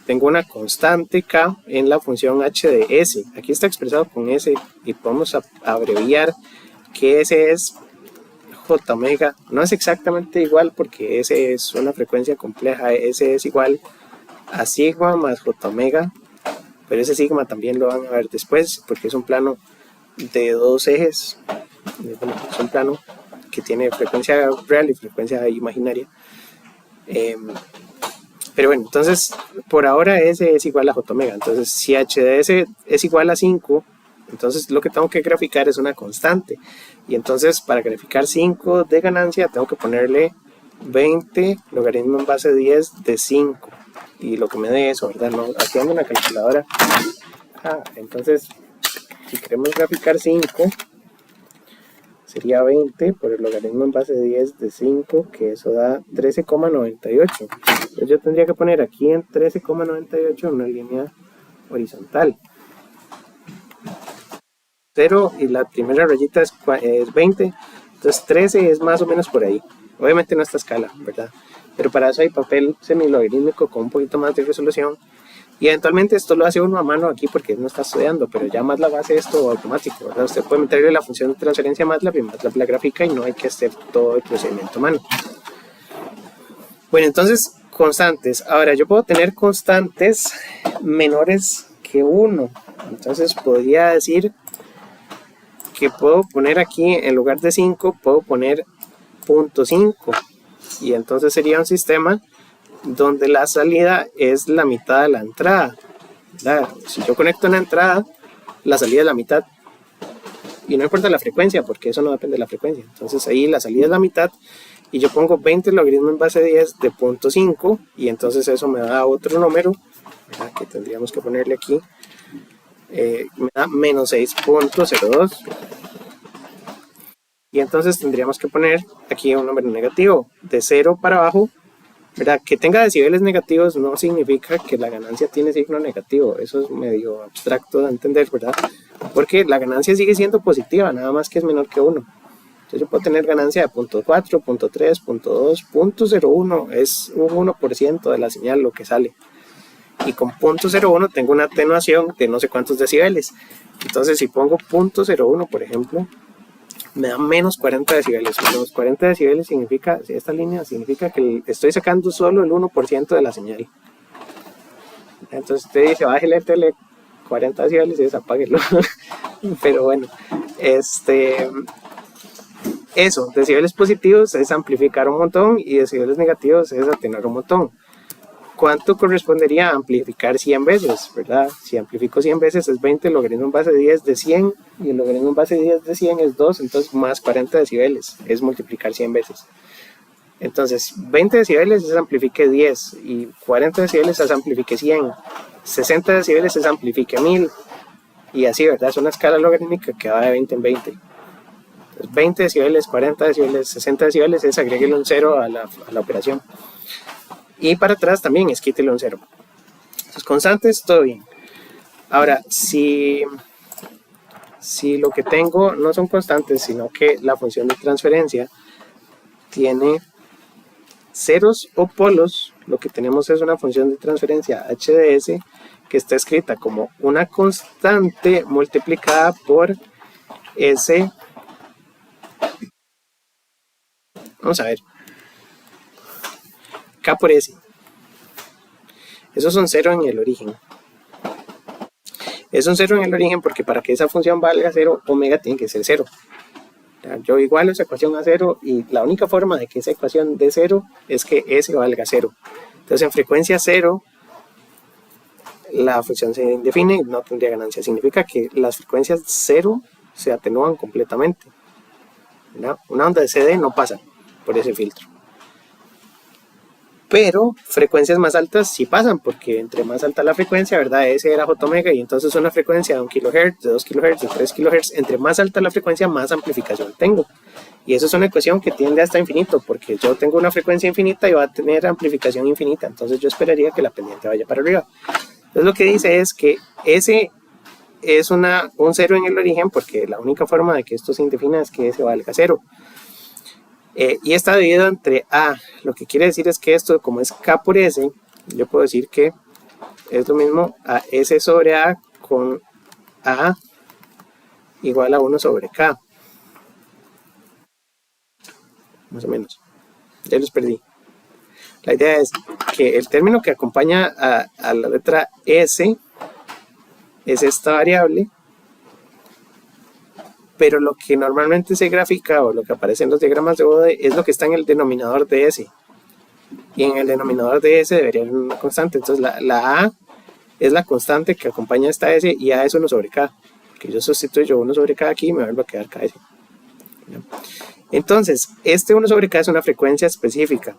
tengo una constante K en la función H de S. Aquí está expresado con S y podemos abreviar que S es J omega. No es exactamente igual porque S es una frecuencia compleja. S es igual a sigma más J omega, pero ese sigma también lo van a ver después porque es un plano de dos ejes. Bueno, es un plano que tiene frecuencia real y frecuencia imaginaria. Pero bueno, entonces por ahora S es igual a J omega. Entonces si h de S es igual a 5, entonces lo que tengo que graficar es una constante. Y entonces para graficar 5 de ganancia tengo que ponerle 20 logaritmo en base 10 de 5. Y lo que me dé eso, ¿verdad? No, haciendo una calculadora. Entonces si queremos graficar 5, sería 20 por el logaritmo en base 10 de 5, que eso da 13,98. Entonces yo tendría que poner aquí en 13,98 una línea horizontal. 0 y la primera rayita es 20, entonces 13 es más o menos por ahí. Obviamente no a esta escala, ¿verdad? Pero para eso hay papel semilogarítmico con un poquito más de resolución. Y eventualmente esto lo hace uno a mano aquí porque no está estudiando, pero ya MATLAB hace esto automático, ¿verdad? Usted puede meterle la función de transferencia a MATLAB y MATLAB la grafica y no hay que hacer todo el procedimiento a mano. Bueno, entonces, constantes. Ahora, yo puedo tener constantes menores que 1. Entonces, podría decir que puedo poner aquí, en lugar de 5, puedo poner 0.5. Y entonces sería un sistema donde la salida es la mitad de la entrada, ¿verdad? Si yo conecto una entrada, la salida es la mitad. Y no importa la frecuencia, porque eso no depende de la frecuencia. Entonces ahí la salida es la mitad. Y yo pongo 20 logaritmo en base 10 de 0.5. Y entonces eso me da otro número, ¿verdad? Que tendríamos que ponerle aquí. Me da menos 6.02. Y entonces tendríamos que poner aquí un número negativo. De 0 para abajo, ¿verdad? Que tenga decibeles negativos no significa que la ganancia tiene signo negativo. Eso es medio abstracto de entender, ¿verdad? Porque la ganancia sigue siendo positiva, nada más que es menor que 1. Entonces yo puedo tener ganancia de 0.4, 0.3, 0.2, 0.01. Es un 1% de la señal lo que sale. Y con 0.01 tengo una atenuación de no sé cuántos decibeles. Entonces si pongo 0.01, por ejemplo, me da menos 40 decibeles. Menos 40 decibeles significa, esta línea significa que estoy sacando solo el 1% de la señal. Entonces usted dice, bájale el tele 40 decibeles y desapáguelo. Pero bueno, eso, decibeles positivos es amplificar un montón y decibeles negativos es atenuar un montón. ¿Cuánto correspondería a amplificar 100 veces, verdad? Si amplifico 100 veces es 20, el logaritmo en base 10 de 100, y el logaritmo en base 10 de 100 es 2, entonces más 40 decibeles, es multiplicar 100 veces. Entonces, 20 decibeles es amplifique 10, y 40 decibeles es amplifique 100, 60 decibeles es amplifique 1000, y así, ¿verdad? Es una escala logarítmica que va de 20 en 20. Entonces, 20 decibeles, 40 decibeles, 60 decibeles es agreguele un 0 a la operación. Y para atrás también es quítele un 0. Entonces, constantes, todo bien. Ahora, si lo que tengo no son constantes, sino que la función de transferencia tiene ceros o polos, lo que tenemos es una función de transferencia h de s que está escrita como una constante multiplicada por s. Vamos a ver. K por S. Esos son 0 en el origen. Es un 0 en el origen porque para que esa función valga 0, omega tiene que ser 0. Yo igualo esa ecuación a 0 y la única forma de que esa ecuación dé 0 es que S valga 0. Entonces en frecuencia 0 la función se indefine y no tendría ganancia. Significa que las frecuencias 0 se atenúan completamente. Una onda de CD no pasa por ese filtro. Pero frecuencias más altas sí pasan, porque entre más alta la frecuencia, ¿verdad? S era J omega, y entonces una frecuencia de 1 kHz, de 2 kHz, de 3 kHz, entre más alta la frecuencia, más amplificación tengo. Y eso es una ecuación que tiende hasta infinito, porque yo tengo una frecuencia infinita y va a tener amplificación infinita, entonces yo esperaría que la pendiente vaya para arriba. Entonces lo que dice es que S es un 0 en el origen, porque la única forma de que esto se indefina es que S valga 0. Y está dividido entre A. Lo que quiere decir es que esto, como es K por S, yo puedo decir que es lo mismo a S sobre A con A igual a 1 sobre K. Más o menos. Ya los perdí. La idea es que el término que acompaña a la letra S es esta variable, pero lo que normalmente se grafica o lo que aparece en los diagramas de Bode es lo que está en el denominador de S. y en el denominador de S debería haber una constante. Entonces la A es la constante que acompaña a esta S y A es 1 sobre K. Que yo sustituyo 1 sobre K aquí y me vuelve a quedar KS. Entonces, este 1 sobre K es una frecuencia específica.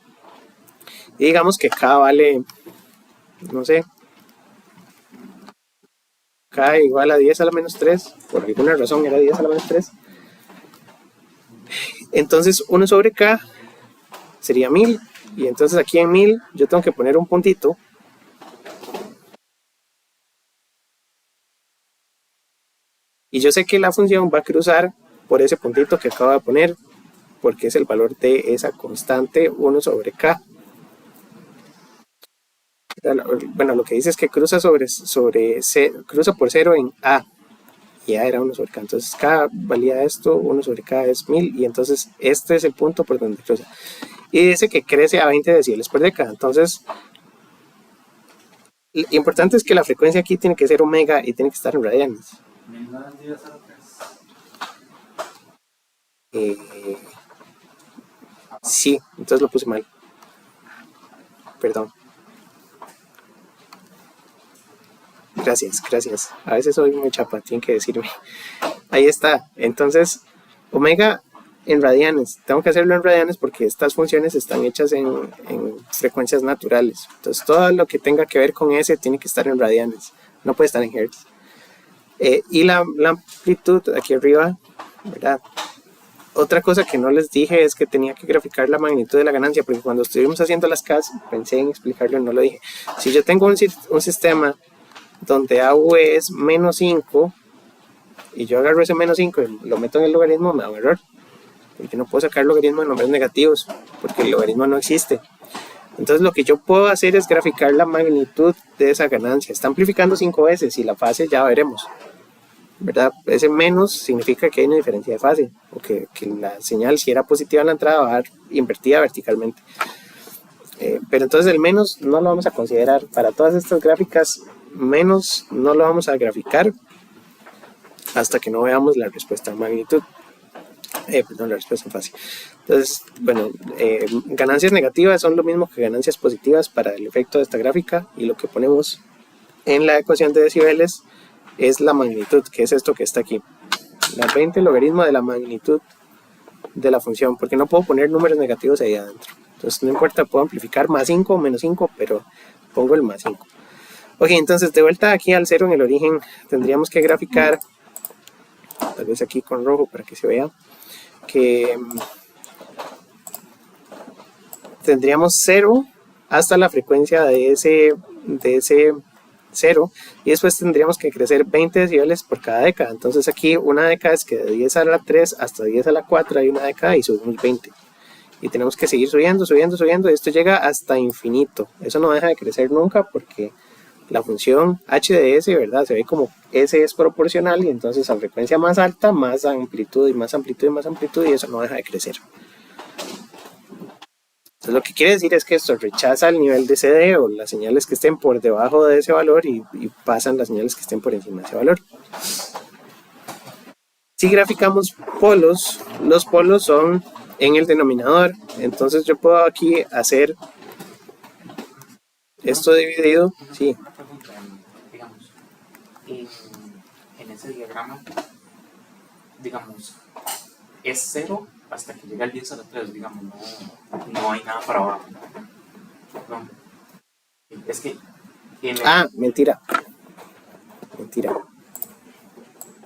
Y digamos que K vale, no sé, K igual a 10 a la menos 3. Por alguna razón era 10 a la menos 3. Entonces 1 sobre K sería 1000. Y entonces aquí en 1000 yo tengo que poner un puntito. Y yo sé que la función va a cruzar por ese puntito que acabo de poner, porque es el valor de esa constante 1 sobre K. Bueno, lo que dice es que cruza cruza por 0 en A. Y A era 1 sobre K. Entonces K valía esto, 1 sobre K es 1000. Y entonces este es el punto por donde cruza. Y dice que crece a 20 decibeles por década. Entonces, lo importante es que la frecuencia aquí tiene que ser omega y tiene que estar en radianes. Sí, entonces lo puse mal. Perdón. Gracias. A veces soy muy chapa, tienen que decirme. Ahí está. Entonces, omega en radianes. Tengo que hacerlo en radianes porque estas funciones están hechas en frecuencias naturales. Entonces, todo lo que tenga que ver con S tiene que estar en radianes. No puede estar en hertz. Y la amplitud aquí arriba, ¿verdad? Otra cosa que no les dije es que tenía que graficar la magnitud de la ganancia, porque cuando estuvimos haciendo las CAS, pensé en explicarlo y no lo dije. Si yo tengo un sistema donde AV es menos 5, y yo agarro ese menos 5 y lo meto en el logaritmo, me da un error. Porque no puedo sacar logaritmo de números negativos, porque el logaritmo no existe. Entonces lo que yo puedo hacer es graficar la magnitud de esa ganancia. Está amplificando 5 veces y la fase ya veremos, ¿verdad? Ese menos significa que hay una diferencia de fase, o que la señal, si era positiva en la entrada, va a dar invertida verticalmente. Pero entonces el menos no lo vamos a considerar. Para todas estas gráficas, menos no lo vamos a graficar hasta que no veamos la respuesta a magnitud. Perdón, la respuesta en fase. Entonces, bueno, ganancias negativas son lo mismo que ganancias positivas para el efecto de esta gráfica, y lo que ponemos en la ecuación de decibeles es la magnitud, que es esto que está aquí, la 20 logaritmo de la magnitud de la función, porque no puedo poner números negativos ahí adentro. Entonces no importa, puedo amplificar más 5 o menos 5, pero pongo el más 5. Ok, entonces de vuelta aquí al 0 en el origen, tendríamos que graficar, tal vez aquí con rojo para que se vea, que tendríamos 0 hasta la frecuencia de ese 0, y después tendríamos que crecer 20 decibeles por cada década. Entonces aquí una década es que de 10 a la 3 hasta 10 a la 4 hay una década y subimos 20. Y tenemos que seguir subiendo, y esto llega hasta infinito. Eso no deja de crecer nunca porque la función h de s, ¿verdad? Se ve como s es proporcional, y entonces a frecuencia más alta, más amplitud y más amplitud y más amplitud, y eso no deja de crecer. Entonces lo que quiere decir es que esto rechaza el nivel de CD o las señales que estén por debajo de ese valor y pasan las señales que estén por encima de ese valor. Si graficamos polos, los polos son en el denominador. Entonces yo puedo aquí hacer esto dividido. Sí. Una pregunta, digamos, en ese diagrama, digamos, es 0 hasta que llega el 10 a la 3, digamos, no hay nada para abajo. No. Es que... Mentira.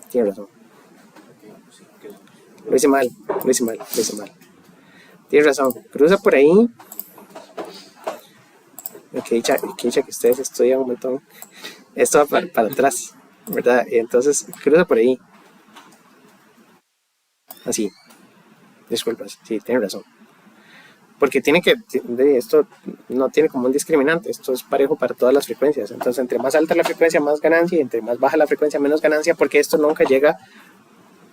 Tiene razón. Lo hice mal. Tienes razón. Cruza por ahí. Que dicha que ustedes estudian un montón. Esto va para atrás, ¿verdad? Y entonces cruza por ahí. Así. Disculpas, sí, tienes razón. Porque esto no tiene como un discriminante. Esto es parejo para todas las frecuencias. Entonces, entre más alta la frecuencia, más ganancia. Y entre más baja la frecuencia, menos ganancia. Porque esto nunca llega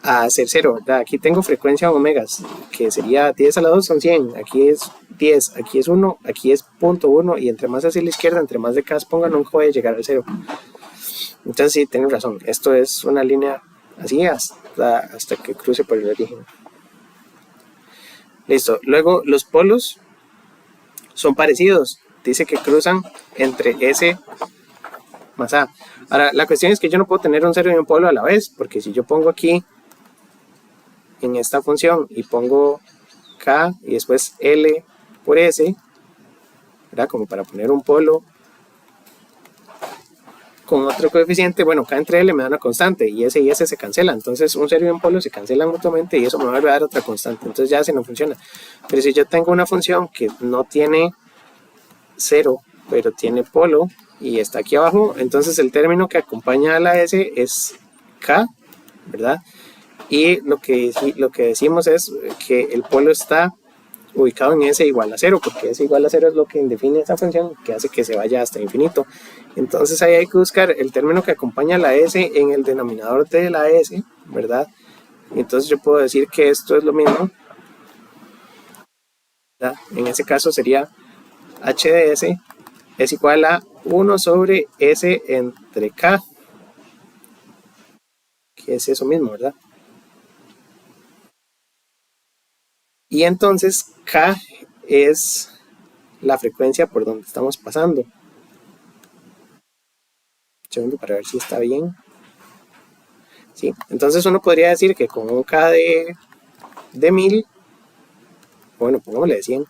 a ser 0, ¿verdad? Aquí tengo frecuencia omegas, que sería 10 a la 2 son 100, aquí es 10, aquí es 1, aquí es 0.1, y entre más hacia la izquierda, entre más de K pongan, nunca voy a llegar al 0. Entonces sí, tengo razón, esto es una línea así hasta que cruce por el origen. Listo, luego los polos son parecidos. Dice que cruzan entre S más A. Ahora, la cuestión es que yo no puedo tener un 0 y un polo a la vez, porque si yo pongo aquí en esta función y pongo K y después L por S, ¿verdad? Como para poner un polo con otro coeficiente, bueno, K entre L me da una constante y S se cancelan, entonces un 0 y un polo se cancelan mutuamente y eso me va a dar otra constante, entonces ya se no funciona. Pero si yo tengo una función que no tiene 0, pero tiene polo y está aquí abajo, entonces el término que acompaña a la S es K, ¿verdad? Y lo que decimos es que el polo está ubicado en S igual a 0, porque S igual a 0 es lo que define esa función que hace que se vaya hasta infinito. Entonces ahí hay que buscar el término que acompaña a la S en el denominador de la S, ¿verdad? Entonces yo puedo decir que esto es lo mismo, ¿verdad? En ese caso sería h de S es igual a 1 sobre S entre K, que es eso mismo, ¿verdad? Y entonces K es la frecuencia por donde estamos pasando. Un segundo para ver si está bien. Sí, entonces uno podría decir que con un K de 1000, bueno, pongámosle de 100,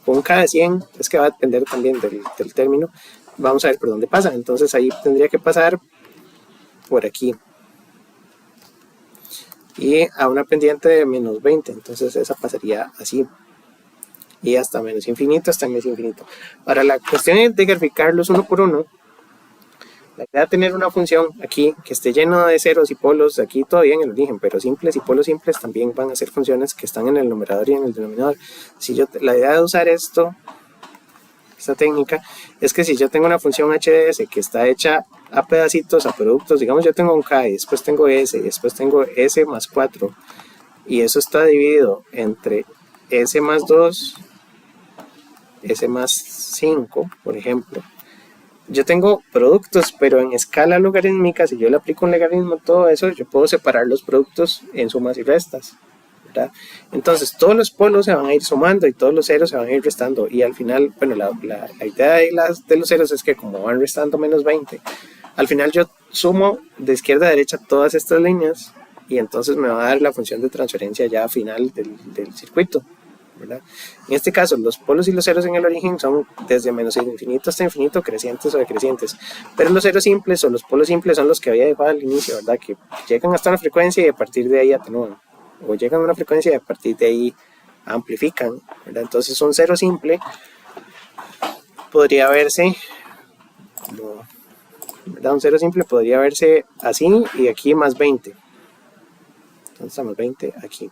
con un K de 100, es que va a depender también del término, vamos a ver por dónde pasa. Entonces ahí tendría que pasar por aquí. Y a una pendiente de menos 20, entonces esa pasaría así. Y hasta menos infinito, hasta menos infinito. Ahora la cuestión es de graficarlos uno por uno. La idea de tener una función aquí que esté llena de ceros y polos, aquí todavía en el origen, pero simples y polos simples también van a ser funciones que están en el numerador y en el denominador. La idea de usar esta técnica, es que si yo tengo una función h de s que está hecha a pedacitos, a productos, digamos yo tengo un k y después tengo s y después tengo s más 4 y eso está dividido entre s más 2, s más 5, por ejemplo. Yo tengo productos, pero en escala logarítmica, si yo le aplico un logaritmo a todo eso, yo puedo separar los productos en sumas y restas, ¿verdad? Entonces todos los polos se van a ir sumando y todos los ceros se van a ir restando y al final, bueno, la idea de los ceros es que como van restando menos 20, al final yo sumo de izquierda a derecha todas estas líneas y entonces me va a dar la función de transferencia ya final del circuito, ¿verdad? En este caso los polos y los ceros en el origen son desde menos infinito hasta infinito, crecientes o decrecientes, pero los ceros simples o los polos simples son los que había dejado al inicio, ¿verdad? Que llegan hasta una frecuencia y a partir de ahí atenúan, o llegan a una frecuencia y a partir de ahí amplifican, ¿verdad? Entonces un cero simple podría verse, ¿verdad? Un cero simple podría verse así y aquí más 20, entonces estamos 20 aquí.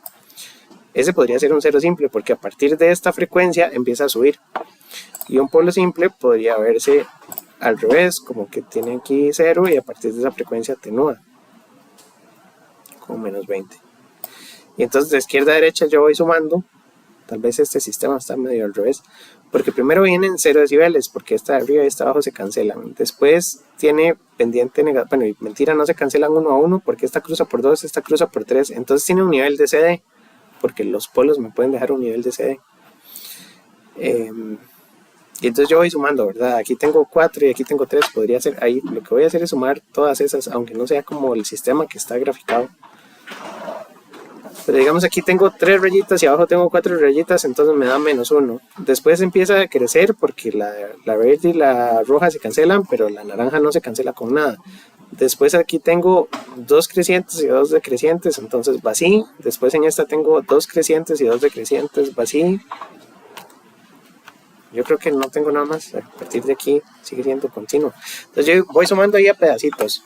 Ese podría ser un cero simple porque a partir de esta frecuencia empieza a subir. Y un polo simple podría verse al revés, como que tiene aquí 0 y a partir de esa frecuencia atenúa con menos 20. Y entonces de izquierda a derecha yo voy sumando. Tal vez este sistema está medio al revés, porque primero vienen 0 decibeles, porque esta de arriba y esta de abajo se cancelan. Después tiene pendiente negativa, bueno, y mentira, no se cancelan uno a uno, porque esta cruza por 2, esta cruza por 3. Entonces tiene un nivel de CD, porque los polos me pueden dejar un nivel de CD. Y entonces yo voy sumando, ¿verdad? Aquí tengo 4 y aquí tengo 3, podría ser ahí. Lo que voy a hacer es sumar todas esas, aunque no sea como el sistema que está graficado. Pero digamos aquí tengo 3 rayitas y abajo tengo 4 rayitas, entonces me da menos 1. Después empieza a crecer porque la verde y la roja se cancelan, pero la naranja no se cancela con nada. Después aquí tengo 2 crecientes y 2 decrecientes, entonces va así. Después en esta tengo 2 crecientes y 2 decrecientes, va así. Yo creo que no tengo nada más, a partir de aquí sigue siendo continuo. Entonces yo voy sumando ahí a pedacitos.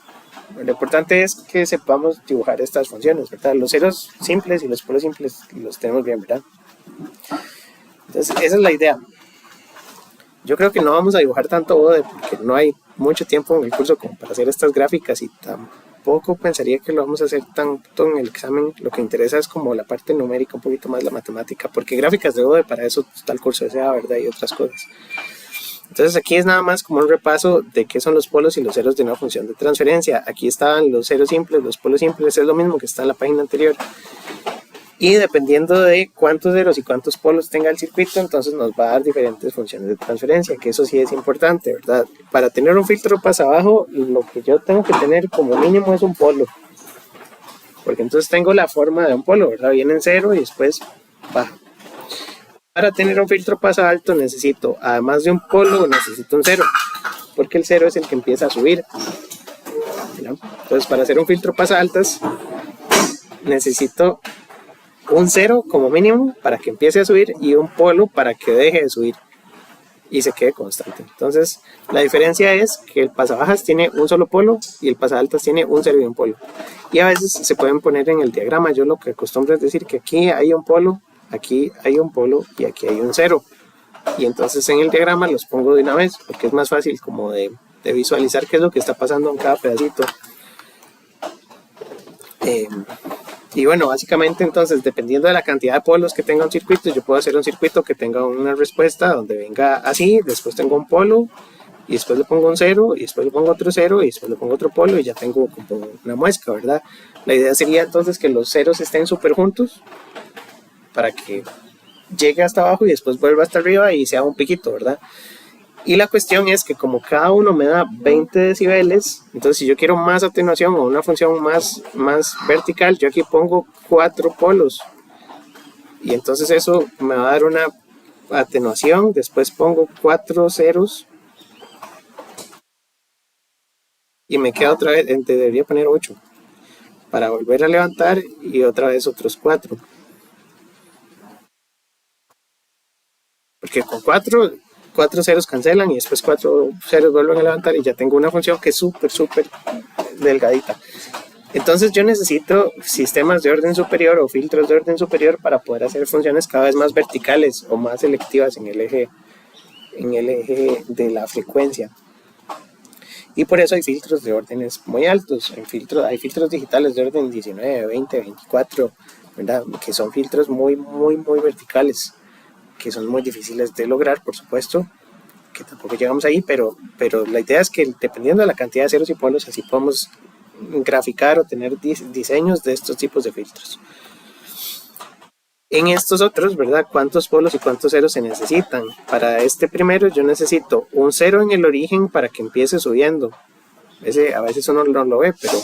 Lo importante es que sepamos dibujar estas funciones, ¿verdad? Los ceros simples y los polos simples los tenemos bien, ¿verdad? Entonces esa es la idea. Yo creo que no vamos a dibujar tanto bode porque no hay mucho tiempo en el curso como para hacer estas gráficas y tampoco pensaría que lo vamos a hacer tanto en el examen. Lo que interesa es como la parte numérica, un poquito más la matemática, porque gráficas de bode para eso está el curso de SEA, ¿verdad? Y otras cosas. Entonces aquí es nada más como un repaso de qué son los polos y los ceros de una función de transferencia. Aquí estaban los ceros simples, los polos simples, es lo mismo que está en la página anterior. Y dependiendo de cuántos ceros y cuántos polos tenga el circuito, entonces nos va a dar diferentes funciones de transferencia, que eso sí es importante, ¿verdad? Para tener un filtro pasabajo, lo que yo tengo que tener como mínimo es un polo, porque entonces tengo la forma de un polo, ¿verdad? Viene en cero y después baja. Para tener un filtro pasa alto necesito, además de un polo, necesito un cero, porque el cero es el que empieza a subir, ¿verdad? Entonces para hacer un filtro pasa altas necesito un cero como mínimo para que empiece a subir y un polo para que deje de subir y se quede constante. Entonces la diferencia es que el pasabajas tiene un solo polo y el pasaaltas tiene un cero y un polo, y a veces se pueden poner en el diagrama. Yo lo que acostumbro es decir que aquí hay un polo, aquí hay un polo y aquí hay un cero, y entonces en el diagrama los pongo de una vez porque es más fácil como de visualizar qué es lo que está pasando en cada pedacito. Y bueno, básicamente entonces, dependiendo de la cantidad de polos que tenga un circuito, yo puedo hacer un circuito que tenga una respuesta donde venga así, después tengo un polo, y después le pongo un cero, y después le pongo otro cero, y después le pongo otro polo, y ya tengo como una muesca, ¿verdad? La idea sería entonces que los ceros estén súper juntos, para que llegue hasta abajo y después vuelva hasta arriba y sea un piquito, ¿verdad? Y la cuestión es que como cada uno me da 20 decibeles, entonces si yo quiero más atenuación o una función más vertical, yo aquí pongo 4 polos. Y entonces eso me va a dar una atenuación, después pongo 4 ceros. Y me queda otra vez, debería poner 8. Para volver a levantar y otra vez otros 4. Porque con 4 ceros cancelan y después 4 ceros vuelven a levantar y ya tengo una función que es súper delgadita. Entonces yo necesito sistemas de orden superior o filtros de orden superior para poder hacer funciones cada vez más verticales o más selectivas en el eje de la frecuencia. Y por eso hay filtros de órdenes muy altos. Hay filtros digitales de orden 19, 20, 24, ¿verdad? Que son filtros muy verticales, que son muy difíciles de lograr, por supuesto, que tampoco llegamos ahí, pero la idea es que dependiendo de la cantidad de ceros y polos, así podemos graficar o tener diseños de estos tipos de filtros. En estos otros, ¿verdad? ¿Cuántos polos y cuántos ceros se necesitan? Para este primero yo necesito un cero en el origen para que empiece subiendo. A veces uno no lo ve, pero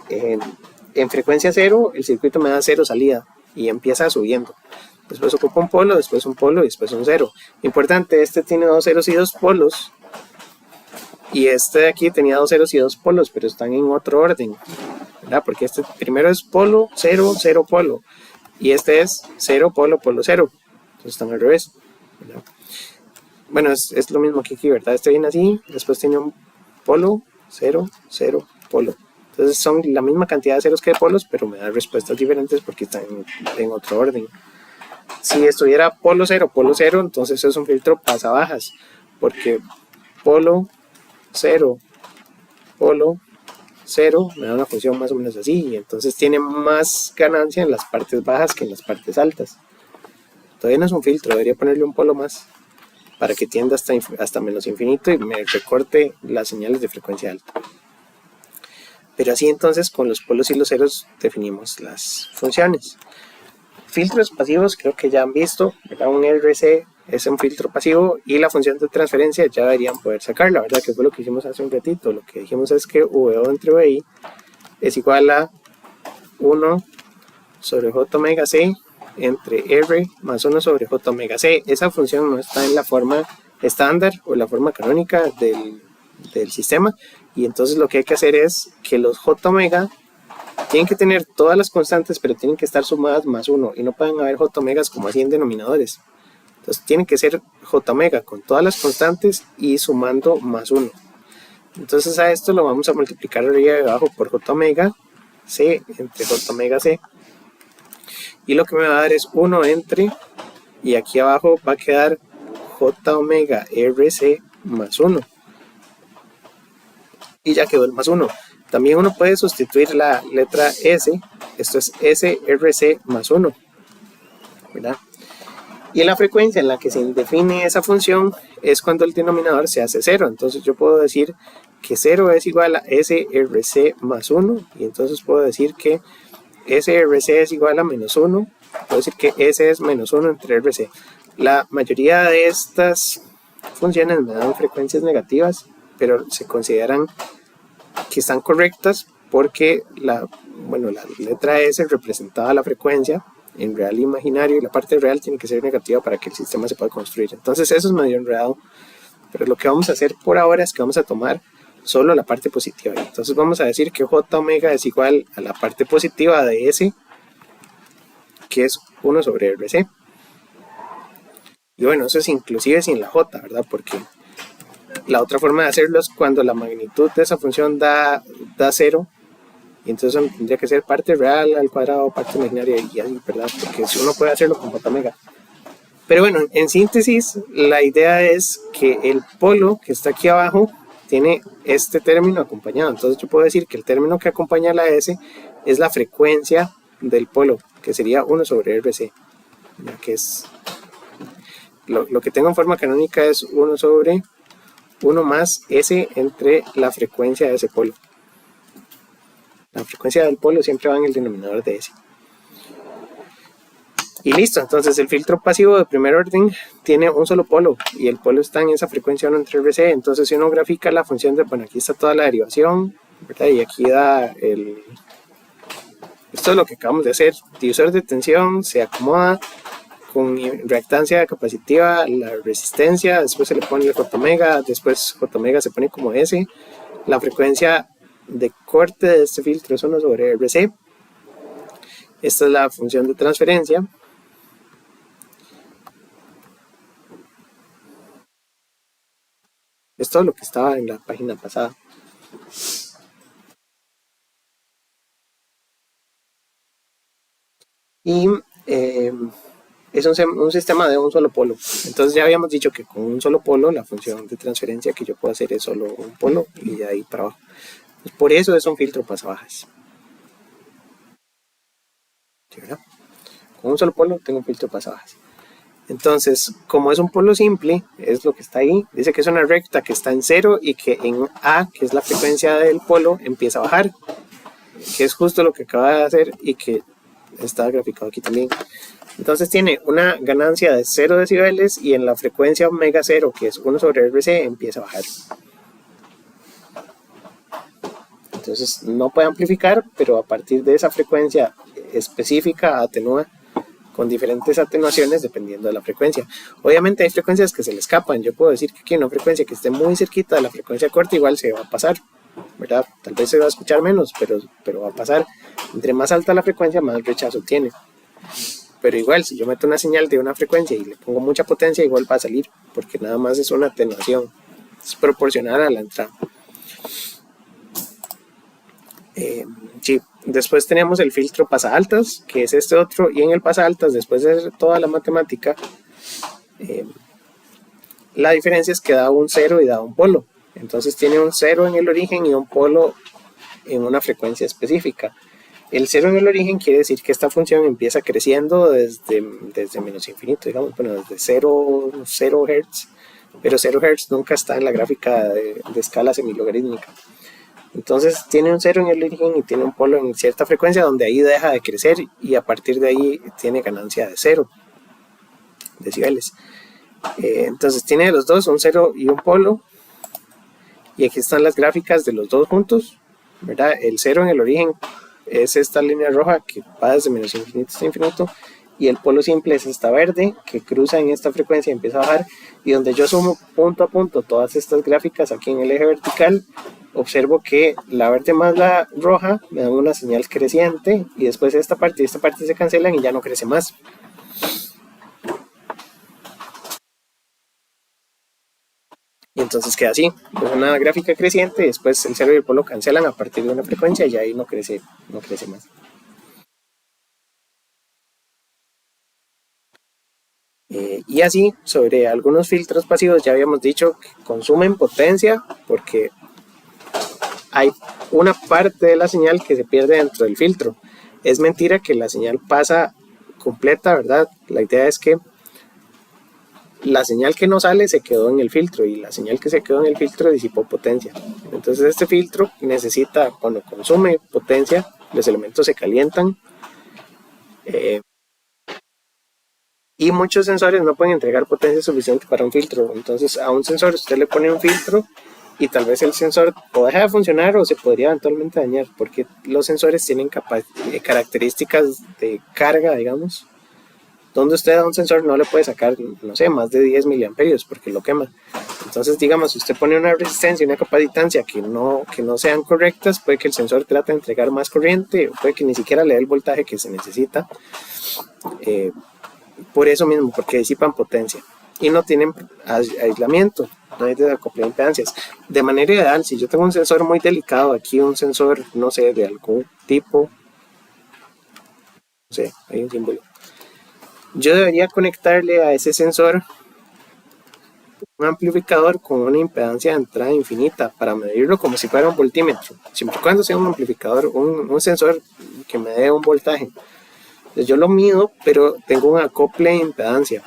en frecuencia cero el circuito me da cero salida y empieza subiendo. Después ocupa un polo, después un polo y después un cero. Importante, este tiene 2 ceros y 2 polos. Y este de aquí tenía 2 ceros y 2 polos, pero están en otro orden, ¿verdad? Porque este primero es polo, 0, 0, polo. Y este es 0, polo, polo, 0. Entonces están al revés, ¿verdad? Bueno, es lo mismo que aquí, ¿verdad? Este viene así, después tiene un polo, 0, 0, polo. Entonces son la misma cantidad de ceros que de polos, pero me dan respuestas diferentes porque están en otro orden. Si estuviera polo 0, entonces es un filtro pasabajas, porque polo 0, polo 0 me da una función más o menos así, y entonces tiene más ganancia en las partes bajas que en las partes altas. Todavía no es un filtro, debería ponerle un polo más para que tienda hasta menos infinito y me recorte las señales de frecuencia alta. Pero así entonces con los polos y los ceros definimos las funciones. Filtros pasivos creo que ya han visto, ¿verdad? Un RC es un filtro pasivo y la función de transferencia ya deberían poder sacarla, ¿verdad? Que fue lo que hicimos hace un ratito. Lo que dijimos es que VO entre VI es igual a 1 sobre J omega C entre R más 1 sobre J omega C. Esa función no está en la forma estándar o la forma canónica del sistema, y entonces lo que hay que hacer es que los J omega tienen que tener todas las constantes, pero tienen que estar sumadas más 1 y no pueden haber J omegas como así en denominadores. Entonces tienen que ser J omega con todas las constantes y sumando más 1. Entonces a esto lo vamos a multiplicar arriba y abajo por J omega C entre J omega C. Y lo que me va a dar es 1 entre, y aquí abajo va a quedar J omega RC más 1. Y ya quedó el más 1. También uno puede sustituir la letra S, esto es SRC más 1, ¿verdad? Y en la frecuencia en la que se define esa función es cuando el denominador se hace 0. Entonces yo puedo decir que 0 es igual a SRC más 1, y entonces puedo decir que SRC es igual a -1, puedo decir que S es -1 entre RC. La mayoría de estas funciones me dan frecuencias negativas, pero se consideran que están correctas porque la letra S representaba la frecuencia en real e imaginario, y la parte real tiene que ser negativa para que el sistema se pueda construir. Entonces eso es medio enredado, pero lo que vamos a hacer por ahora es que vamos a tomar solo la parte positiva. Entonces vamos a decir que J omega es igual a la parte positiva de S, que es 1 sobre RC. Y bueno, eso es inclusive sin la J, ¿verdad? Porque la otra forma de hacerlo es cuando la magnitud de esa función da 0, y entonces tendría que ser parte real al cuadrado, parte imaginaria y así, ¿verdad? Porque si uno puede hacerlo con J omega. Pero bueno, en síntesis, la idea es que el polo que está aquí abajo tiene este término acompañado. Entonces yo puedo decir que el término que acompaña a la S es la frecuencia del polo, que sería 1 sobre RC, ya que es lo que tengo en forma canónica es 1 sobre 1 más S entre la frecuencia de ese polo. La frecuencia del polo siempre va en el denominador de S. Y listo, entonces el filtro pasivo de primer orden tiene un solo polo, y el polo está en esa frecuencia 1 entre RC. Entonces si uno grafica la función de, bueno, aquí está toda la derivación, ¿verdad? Y aquí da esto es lo que acabamos de hacer. Difusor de tensión se acomoda con reactancia capacitiva, la resistencia, después se le pone el J omega, después J omega se pone como S. La frecuencia de corte de este filtro es 1 sobre RC. Esta es la función de transferencia. Es todo lo que estaba en la página pasada. Y es un sistema de un solo polo. Entonces ya habíamos dicho que con un solo polo la función de transferencia que yo puedo hacer es solo un polo y de ahí para abajo. Pues por eso es un filtro pasabajas. ¿Sí, verdad? Con un solo polo tengo un filtro pasabajas. Entonces, como es un polo simple, es lo que está ahí. Dice que es una recta que está en 0 y que en A, que es la frecuencia del polo, empieza a bajar, que es justo lo que acaba de hacer y que está graficado aquí también. Entonces tiene una ganancia de 0 decibeles y en la frecuencia omega 0, que es 1 sobre RC, empieza a bajar. Entonces no puede amplificar, pero a partir de esa frecuencia específica atenúa con diferentes atenuaciones dependiendo de la frecuencia. Obviamente hay frecuencias que se le escapan. Yo puedo decir que aquí una frecuencia que esté muy cerquita de la frecuencia corta igual se va a pasar, ¿verdad? Tal vez se va a escuchar menos, pero va a pasar. Entre más alta la frecuencia, más rechazo tiene. Pero igual, si yo meto una señal de una frecuencia y le pongo mucha potencia, igual va a salir, porque nada más es una atenuación. Es proporcional a la entrada. Sí. Después tenemos el filtro pasa-altas, que es este otro, y en el pasa-altas, después de hacer toda la matemática, la diferencia es que da un 0 y da un polo. Entonces tiene un 0 en el origen y un polo en una frecuencia específica. El 0 en el origen quiere decir que esta función empieza creciendo desde menos infinito, digamos, bueno, desde 0 Hz, pero 0 Hz nunca está en la gráfica de escala semilogarítmica. Entonces tiene un 0 en el origen y tiene un polo en cierta frecuencia donde ahí deja de crecer y a partir de ahí tiene ganancia de 0 decibeles. Entonces tiene los dos, un 0 y un polo, y aquí están las gráficas de los dos juntos, ¿verdad? El 0 en el origen es esta línea roja que va desde menos infinito hasta infinito, y el polo simple es esta verde que cruza en esta frecuencia y empieza a bajar, y donde yo sumo punto a punto todas estas gráficas aquí en el eje vertical, observo que la verde más la roja me dan una señal creciente, y después esta parte y esta parte se cancelan y ya no crece más. Y entonces queda así, una gráfica creciente, después el 0 y el polo cancelan a partir de una frecuencia y ahí no crece más. Y así, sobre algunos filtros pasivos ya habíamos dicho que consumen potencia porque hay una parte de la señal que se pierde dentro del filtro. Es mentira que la señal pasa completa, ¿verdad? La idea es que la señal que no sale se quedó en el filtro y la señal que se quedó en el filtro disipó potencia. Entonces este filtro necesita, cuando consume potencia, los elementos se calientan Eh, y muchos sensores no pueden entregar potencia suficiente para un filtro. Entonces a un sensor usted le pone un filtro y tal vez el sensor o deja de funcionar o se podría eventualmente dañar, porque los sensores tienen características de carga, digamos, donde usted a un sensor no le puede sacar, no sé, más de 10 miliamperios porque lo quema. Entonces, digamos, si usted pone una resistencia y una capacitancia que no sean correctas, puede que el sensor trate de entregar más corriente, o puede que ni siquiera le dé el voltaje que se necesita. Por eso mismo, porque disipan potencia y no tienen aislamiento, no hay desacople de impedancias. De manera ideal, si yo tengo un sensor muy delicado aquí, un sensor, no sé, de algún tipo, no sé, hay un símbolo, yo debería conectarle a ese sensor un amplificador con una impedancia de entrada infinita para medirlo como si fuera un voltímetro, siempre y cuando sea un amplificador, un sensor que me dé un voltaje. Entonces yo lo mido, pero tengo un acople de impedancia.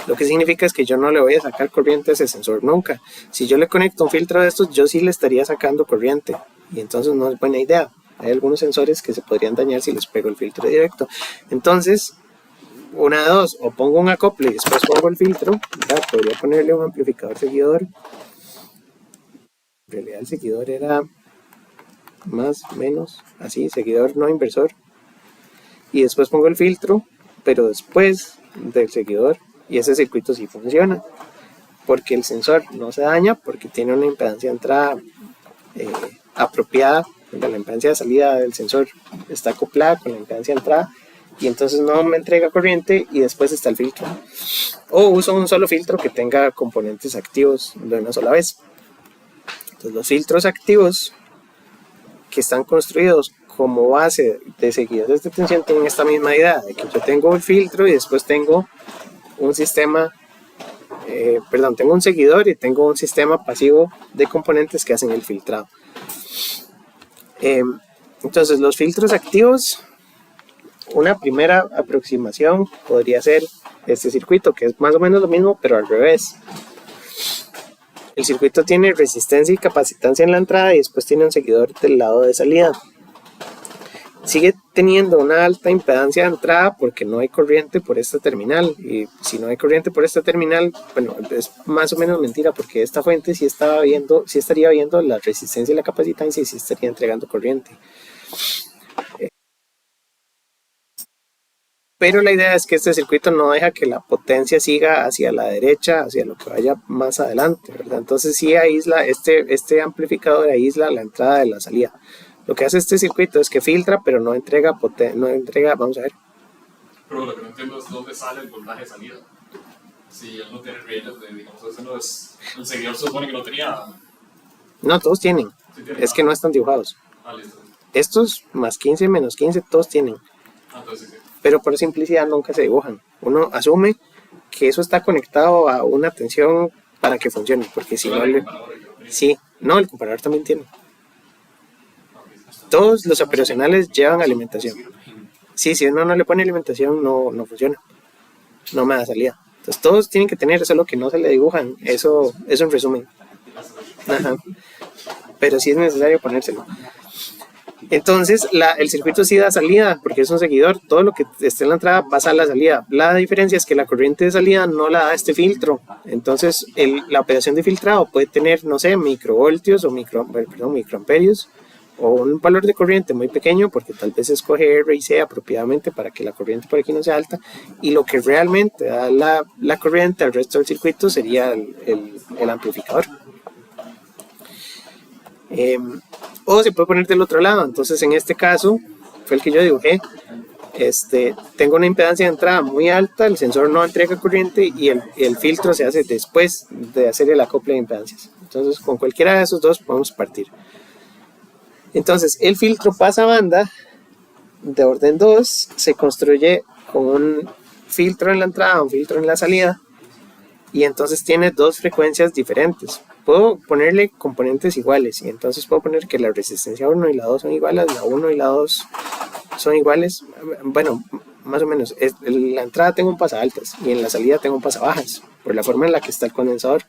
Lo que significa es que yo no le voy a sacar corriente a ese sensor nunca. Si yo le conecto un filtro de estos, yo sí le estaría sacando corriente. Y entonces no es buena idea. Hay algunos sensores que se podrían dañar si les pego el filtro directo. Entonces, una de dos, o pongo un acople y después pongo el filtro. Ya, podría ponerle un amplificador seguidor. En realidad el seguidor era más, menos, así, seguidor no inversor. Y después pongo el filtro, pero después del seguidor, y ese circuito sí funciona, porque el sensor no se daña, porque tiene una impedancia de entrada apropiada, la impedancia de salida del sensor está acoplada con la impedancia de entrada, y entonces no me entrega corriente, y después está el filtro. O uso un solo filtro que tenga componentes activos de una sola vez. Entonces los filtros activos que están construidos como base de seguidores de tensión tienen esta misma idea, de que yo tengo un filtro y después tengo un sistema, tengo un seguidor y tengo un sistema pasivo de componentes que hacen el filtrado. Entonces los filtros activos, una primera aproximación podría ser este circuito, que es más o menos lo mismo pero al revés. El circuito tiene resistencia y capacitancia en la entrada y después tiene un seguidor del lado de salida. Sigue teniendo una alta impedancia de entrada porque no hay corriente por esta terminal, y si no hay corriente por esta terminal, bueno, es más o menos mentira porque esta fuente sí estaría viendo la resistencia y la capacitancia y sí estaría entregando corriente. Pero la idea es que este circuito no deja que la potencia siga hacia la derecha, hacia lo que vaya más adelante, ¿verdad? Entonces sí aísla, este amplificador aísla la entrada de la salida. Lo que hace este circuito es que filtra, pero no entrega, vamos a ver. Pero lo que no entiendo es dónde sale el voltaje de salida. Si él no tiene rieles, digamos, ese no es. El seguidor se supone que no tenía. No, todos tienen. Sí tienen, es que no están dibujados. Listo. Estos más 15, menos 15, todos tienen. Entonces sí. Pero por simplicidad nunca se dibujan. Uno asume que eso está conectado a una tensión para que funcione, porque si no sí, no, el comparador también tiene. Todos los operacionales llevan alimentación. Sí, si uno no le pone alimentación no funciona, no me da salida. Entonces todos tienen que tener, eso es lo que no se le dibujan, eso es un resumen. Ajá. Pero sí es necesario ponérselo. Entonces el circuito sí da salida porque es un seguidor, todo lo que esté en la entrada pasa a la salida. La diferencia es que la corriente de salida no la da este filtro. Entonces la operación de filtrado puede tener, no sé, microvoltios o microamperios, o un valor de corriente muy pequeño porque tal vez escoge R y C apropiadamente para que la corriente por aquí no sea alta, y lo que realmente da la corriente al resto del circuito sería el amplificador. O se puede poner del otro lado. Entonces en este caso fue el que yo dibujé, tengo una impedancia de entrada muy alta, el sensor no entrega corriente y el filtro se hace después de hacer el acople de impedancias. Entonces con cualquiera de esos dos podemos partir. Entonces el filtro pasabanda de orden 2 se construye con un filtro en la entrada, un filtro en la salida, y entonces tiene dos frecuencias diferentes. Puedo ponerle componentes iguales, y entonces puedo poner que la resistencia 1 y la 2 son iguales, la 1 y la 2 son iguales. Bueno, más o menos. En la entrada tengo un pasaaltas y en la salida tengo un pasabajas, por la forma en la que está el condensador.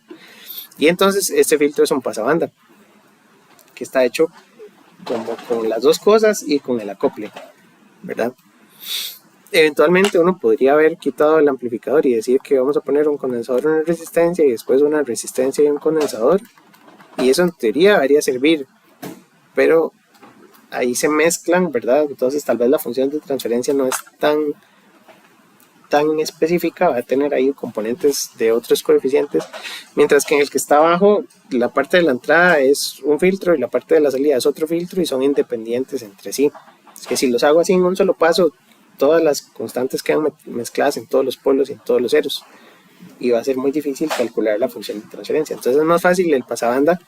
Y entonces este filtro es un pasabanda, que está hecho como con las dos cosas y con el acople, ¿verdad? eventualmente uno podría haber quitado el amplificador y decir que vamos a poner un condensador y una resistencia y después una resistencia y un condensador, y eso en teoría debería servir, pero ahí se mezclan, ¿verdad? Entonces tal vez la función de transferencia no es tan específica, va a tener ahí componentes de otros coeficientes, mientras que en el que está abajo la parte de la entrada es un filtro y la parte de la salida es otro filtro y son independientes entre sí. Es que si los hago así en un solo paso, todas las constantes quedan mezcladas en todos los polos y en todos los ceros, y va a ser muy difícil calcular la función de transferencia. Entonces es más fácil el pasabanda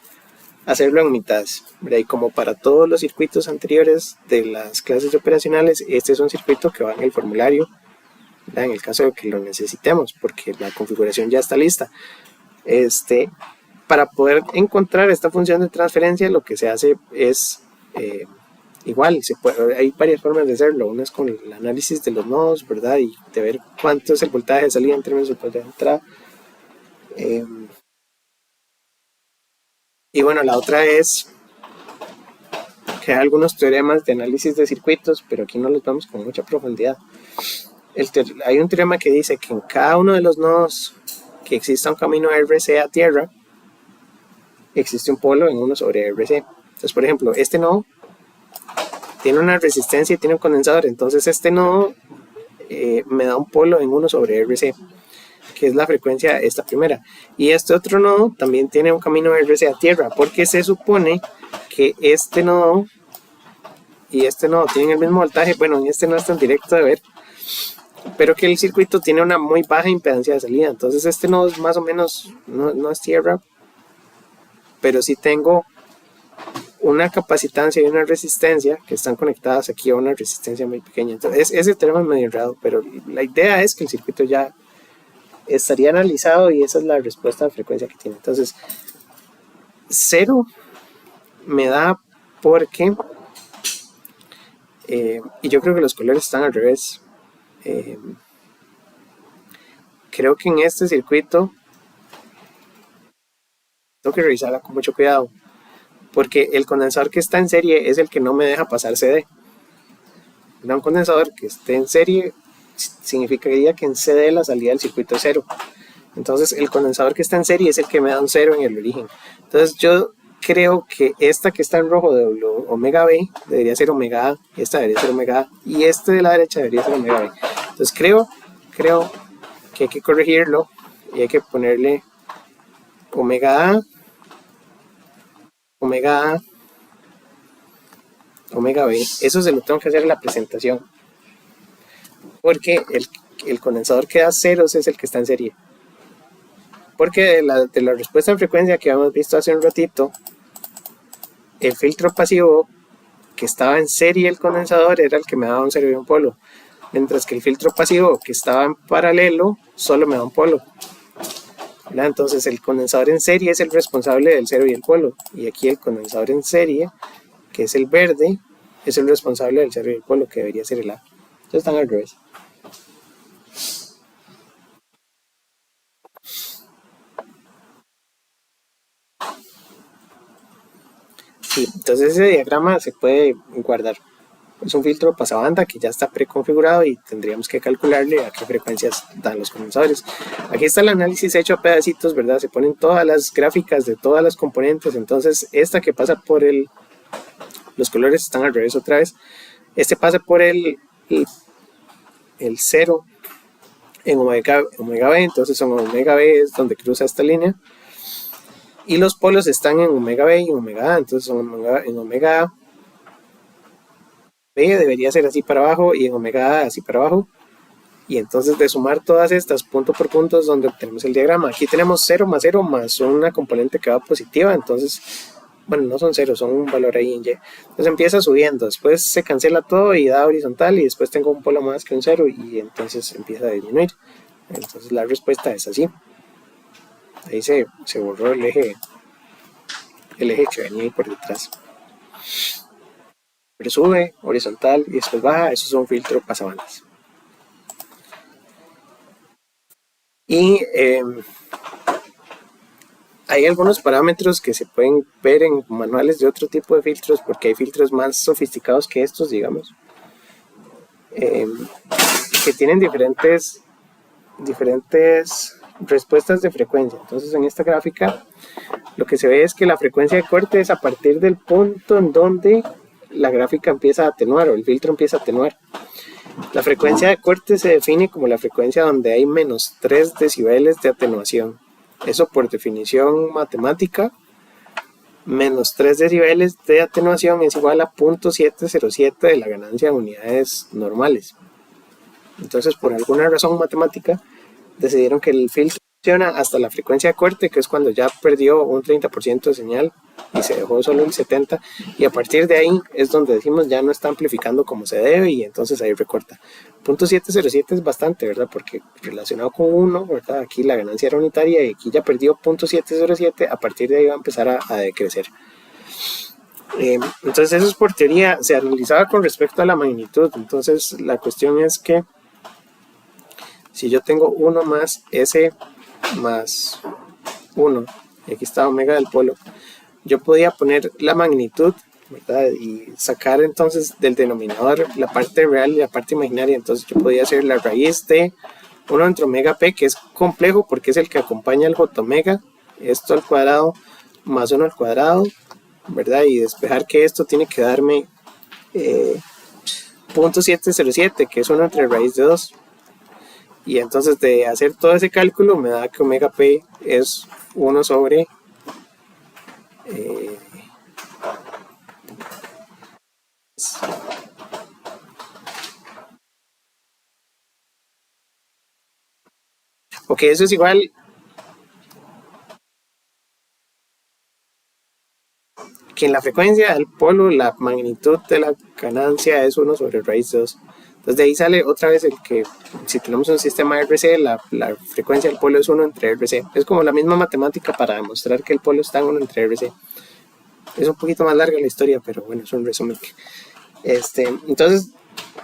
hacerlo en mitades, ¿verdad? Y como para todos los circuitos anteriores de las clases operacionales, este es un circuito que va en el formulario, ¿verdad? En el caso de que lo necesitemos, porque la configuración ya está lista. Para poder encontrar esta función de transferencia, lo que se hace es igual, hay varias formas de hacerlo. Una es con el análisis de los nodos, ¿verdad? Y de ver cuánto es el voltaje de salida en términos de voltaje de entrada. Y bueno, la otra es que hay algunos teoremas de análisis de circuitos, pero aquí no los vemos con mucha profundidad. Hay un teorema que dice que en cada uno de los nodos que exista un camino RC a tierra, existe un polo en 1 sobre RC. Entonces, por ejemplo, este nodo tiene una resistencia y tiene un condensador, entonces este nodo me da un polo en 1 sobre RC, que es la frecuencia esta primera, y este otro nodo también tiene un camino RC a tierra, porque se supone que este nodo y este nodo tienen el mismo voltaje. Bueno, en este no es tan directo de ver, pero que el circuito tiene una muy baja impedancia de salida, entonces este nodo es más o menos, no es tierra, pero sí tengo una capacitancia y una resistencia que están conectadas aquí a una resistencia muy pequeña. Entonces ese teorema es medio enredado, pero la idea es que el circuito ya estaría analizado y esa es la respuesta de frecuencia que tiene. Entonces 0 me da porque y yo creo que los colores están al revés. Creo que en este circuito tengo que revisarla con mucho cuidado, porque el condensador que está en serie es el que no me deja pasar CD. Un condensador que esté en serie significaría que en CD la salida del circuito es 0. Entonces el condensador que está en serie es el que me da un 0 en el origen. Entonces yo creo que esta que está en rojo de omega B debería ser omega A, esta debería ser omega A, y este de la derecha debería ser omega B. Entonces creo que hay que corregirlo y hay que ponerle omega A, omega A, omega B. Eso se lo tengo que hacer en la presentación, porque el condensador que da ceros es el que está en serie. Porque de la respuesta de frecuencia que habíamos visto hace un ratito, el filtro pasivo que estaba en serie el condensador era el que me daba un cero y un polo, mientras que el filtro pasivo que estaba en paralelo solo me da un polo, ¿verdad? Entonces el condensador en serie es el responsable del cero y el polo, y aquí el condensador en serie, que es el verde, es el responsable del cero y el polo, que debería ser el A. Entonces están al revés. Sí, entonces ese diagrama se puede guardar. Es un filtro pasabanda que ya está preconfigurado y tendríamos que calcularle a qué frecuencias dan los condensadores. Aquí está el análisis hecho a pedacitos, ¿verdad? Se ponen todas las gráficas de todas las componentes. Entonces esta que pasa por los colores están al revés otra vez. Este pasa por el 0 en omega B, entonces en omega B es donde cruza esta línea. Y los polos están en omega B y omega A, entonces en omega B debería ser así para abajo y en omega A así para abajo. Y entonces de sumar todas estas punto por punto es donde obtenemos el diagrama. Aquí tenemos 0 más una componente que va positiva, entonces, bueno, no son 0, son un valor ahí en Y. Entonces empieza subiendo, después se cancela todo y da horizontal y después tengo un polo más que un 0 y entonces empieza a disminuir. Entonces la respuesta es así. Ahí se borró el eje que venía ahí por detrás. Pero sube, horizontal y después baja. Eso es un filtro pasabandas. Y hay algunos parámetros que se pueden ver en manuales de otro tipo de filtros, porque hay filtros más sofisticados que estos, digamos. que tienen diferentes respuestas de frecuencia. Entonces en esta gráfica lo que se ve es que la frecuencia de corte es a partir del punto en donde la gráfica empieza a atenuar o el filtro empieza a atenuar. La frecuencia de corte se define como la frecuencia donde hay menos 3 decibeles de atenuación. Eso por definición matemática, menos 3 decibeles de atenuación es igual a 0.707 de la ganancia en unidades normales. Entonces, por alguna razón matemática, decidieron que el filtro funciona hasta la frecuencia de corte, que es cuando ya perdió un 30% de señal y se dejó solo el 70%, y a partir de ahí es donde decimos ya no está amplificando como se debe y entonces ahí recorta. 0.707 es bastante, ¿verdad? Porque relacionado con 1, ¿verdad? Aquí la ganancia era unitaria y aquí ya perdió 0.707, a partir de ahí va a empezar a decrecer. Entonces eso es por teoría, se analizaba con respecto a la magnitud. Entonces la cuestión es que si yo tengo 1 más S más 1, y aquí está omega del polo, yo podía poner la magnitud, ¿verdad? Y sacar entonces del denominador la parte real y la parte imaginaria. Entonces yo podía hacer la raíz de 1 entre omega p, que es complejo porque es el que acompaña al j omega, esto al cuadrado más 1 al cuadrado, ¿verdad? Y despejar que esto tiene que darme 0.707, que es 1 entre raíz de 2. Y entonces de hacer todo ese cálculo me da que omega p es 1 sobre ok, eso es igual que en la frecuencia del polo la magnitud de la ganancia es 1 sobre raíz de 2. Entonces de ahí sale otra vez el que si tenemos un sistema RC, la frecuencia del polo es 1 entre RC. Es como la misma matemática para demostrar que el polo está en 1 entre RC. Es un poquito más larga la historia, pero bueno, es un resumen. Entonces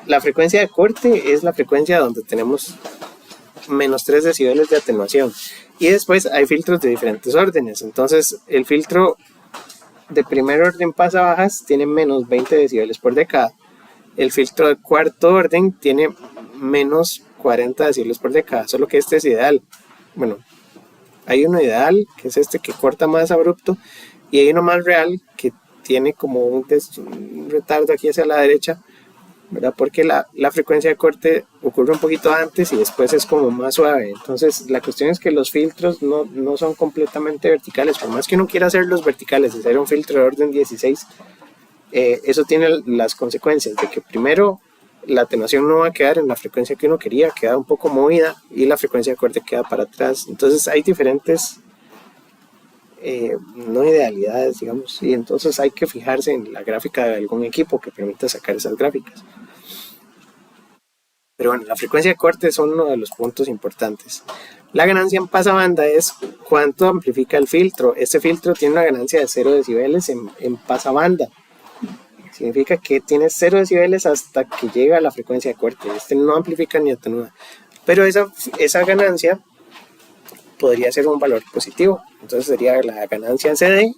la frecuencia de corte es la frecuencia donde tenemos menos 3 decibeles de atenuación. Y después hay filtros de diferentes órdenes. Entonces el filtro de primer orden pasabajas tiene menos 20 decibeles por década. El filtro de cuarto orden tiene menos 40 decibeles por década, solo que este es ideal. Bueno, hay uno ideal, que es este que corta más abrupto, y hay uno más real, que tiene como un retardo aquí hacia la derecha, ¿verdad? Porque la frecuencia de corte ocurre un poquito antes y después es como más suave. Entonces la cuestión es que los filtros no son completamente verticales, por más que uno quiera hacerlos verticales, hacer un filtro de orden 16, eso tiene las consecuencias de que primero la atenuación no va a quedar en la frecuencia que uno quería, queda un poco movida y la frecuencia de corte queda para atrás. Entonces hay diferentes no idealidades, digamos, y entonces hay que fijarse en la gráfica de algún equipo que permita sacar esas gráficas. Pero bueno, la frecuencia de corte es uno de los puntos importantes. La ganancia en pasabanda es cuánto amplifica el filtro. Este filtro tiene una ganancia de 0 decibeles en pasabanda. Significa que tiene 0 decibeles hasta que llega a la frecuencia de corte. Este no amplifica ni atenúa. Pero esa ganancia podría ser un valor positivo. Entonces sería la ganancia en CD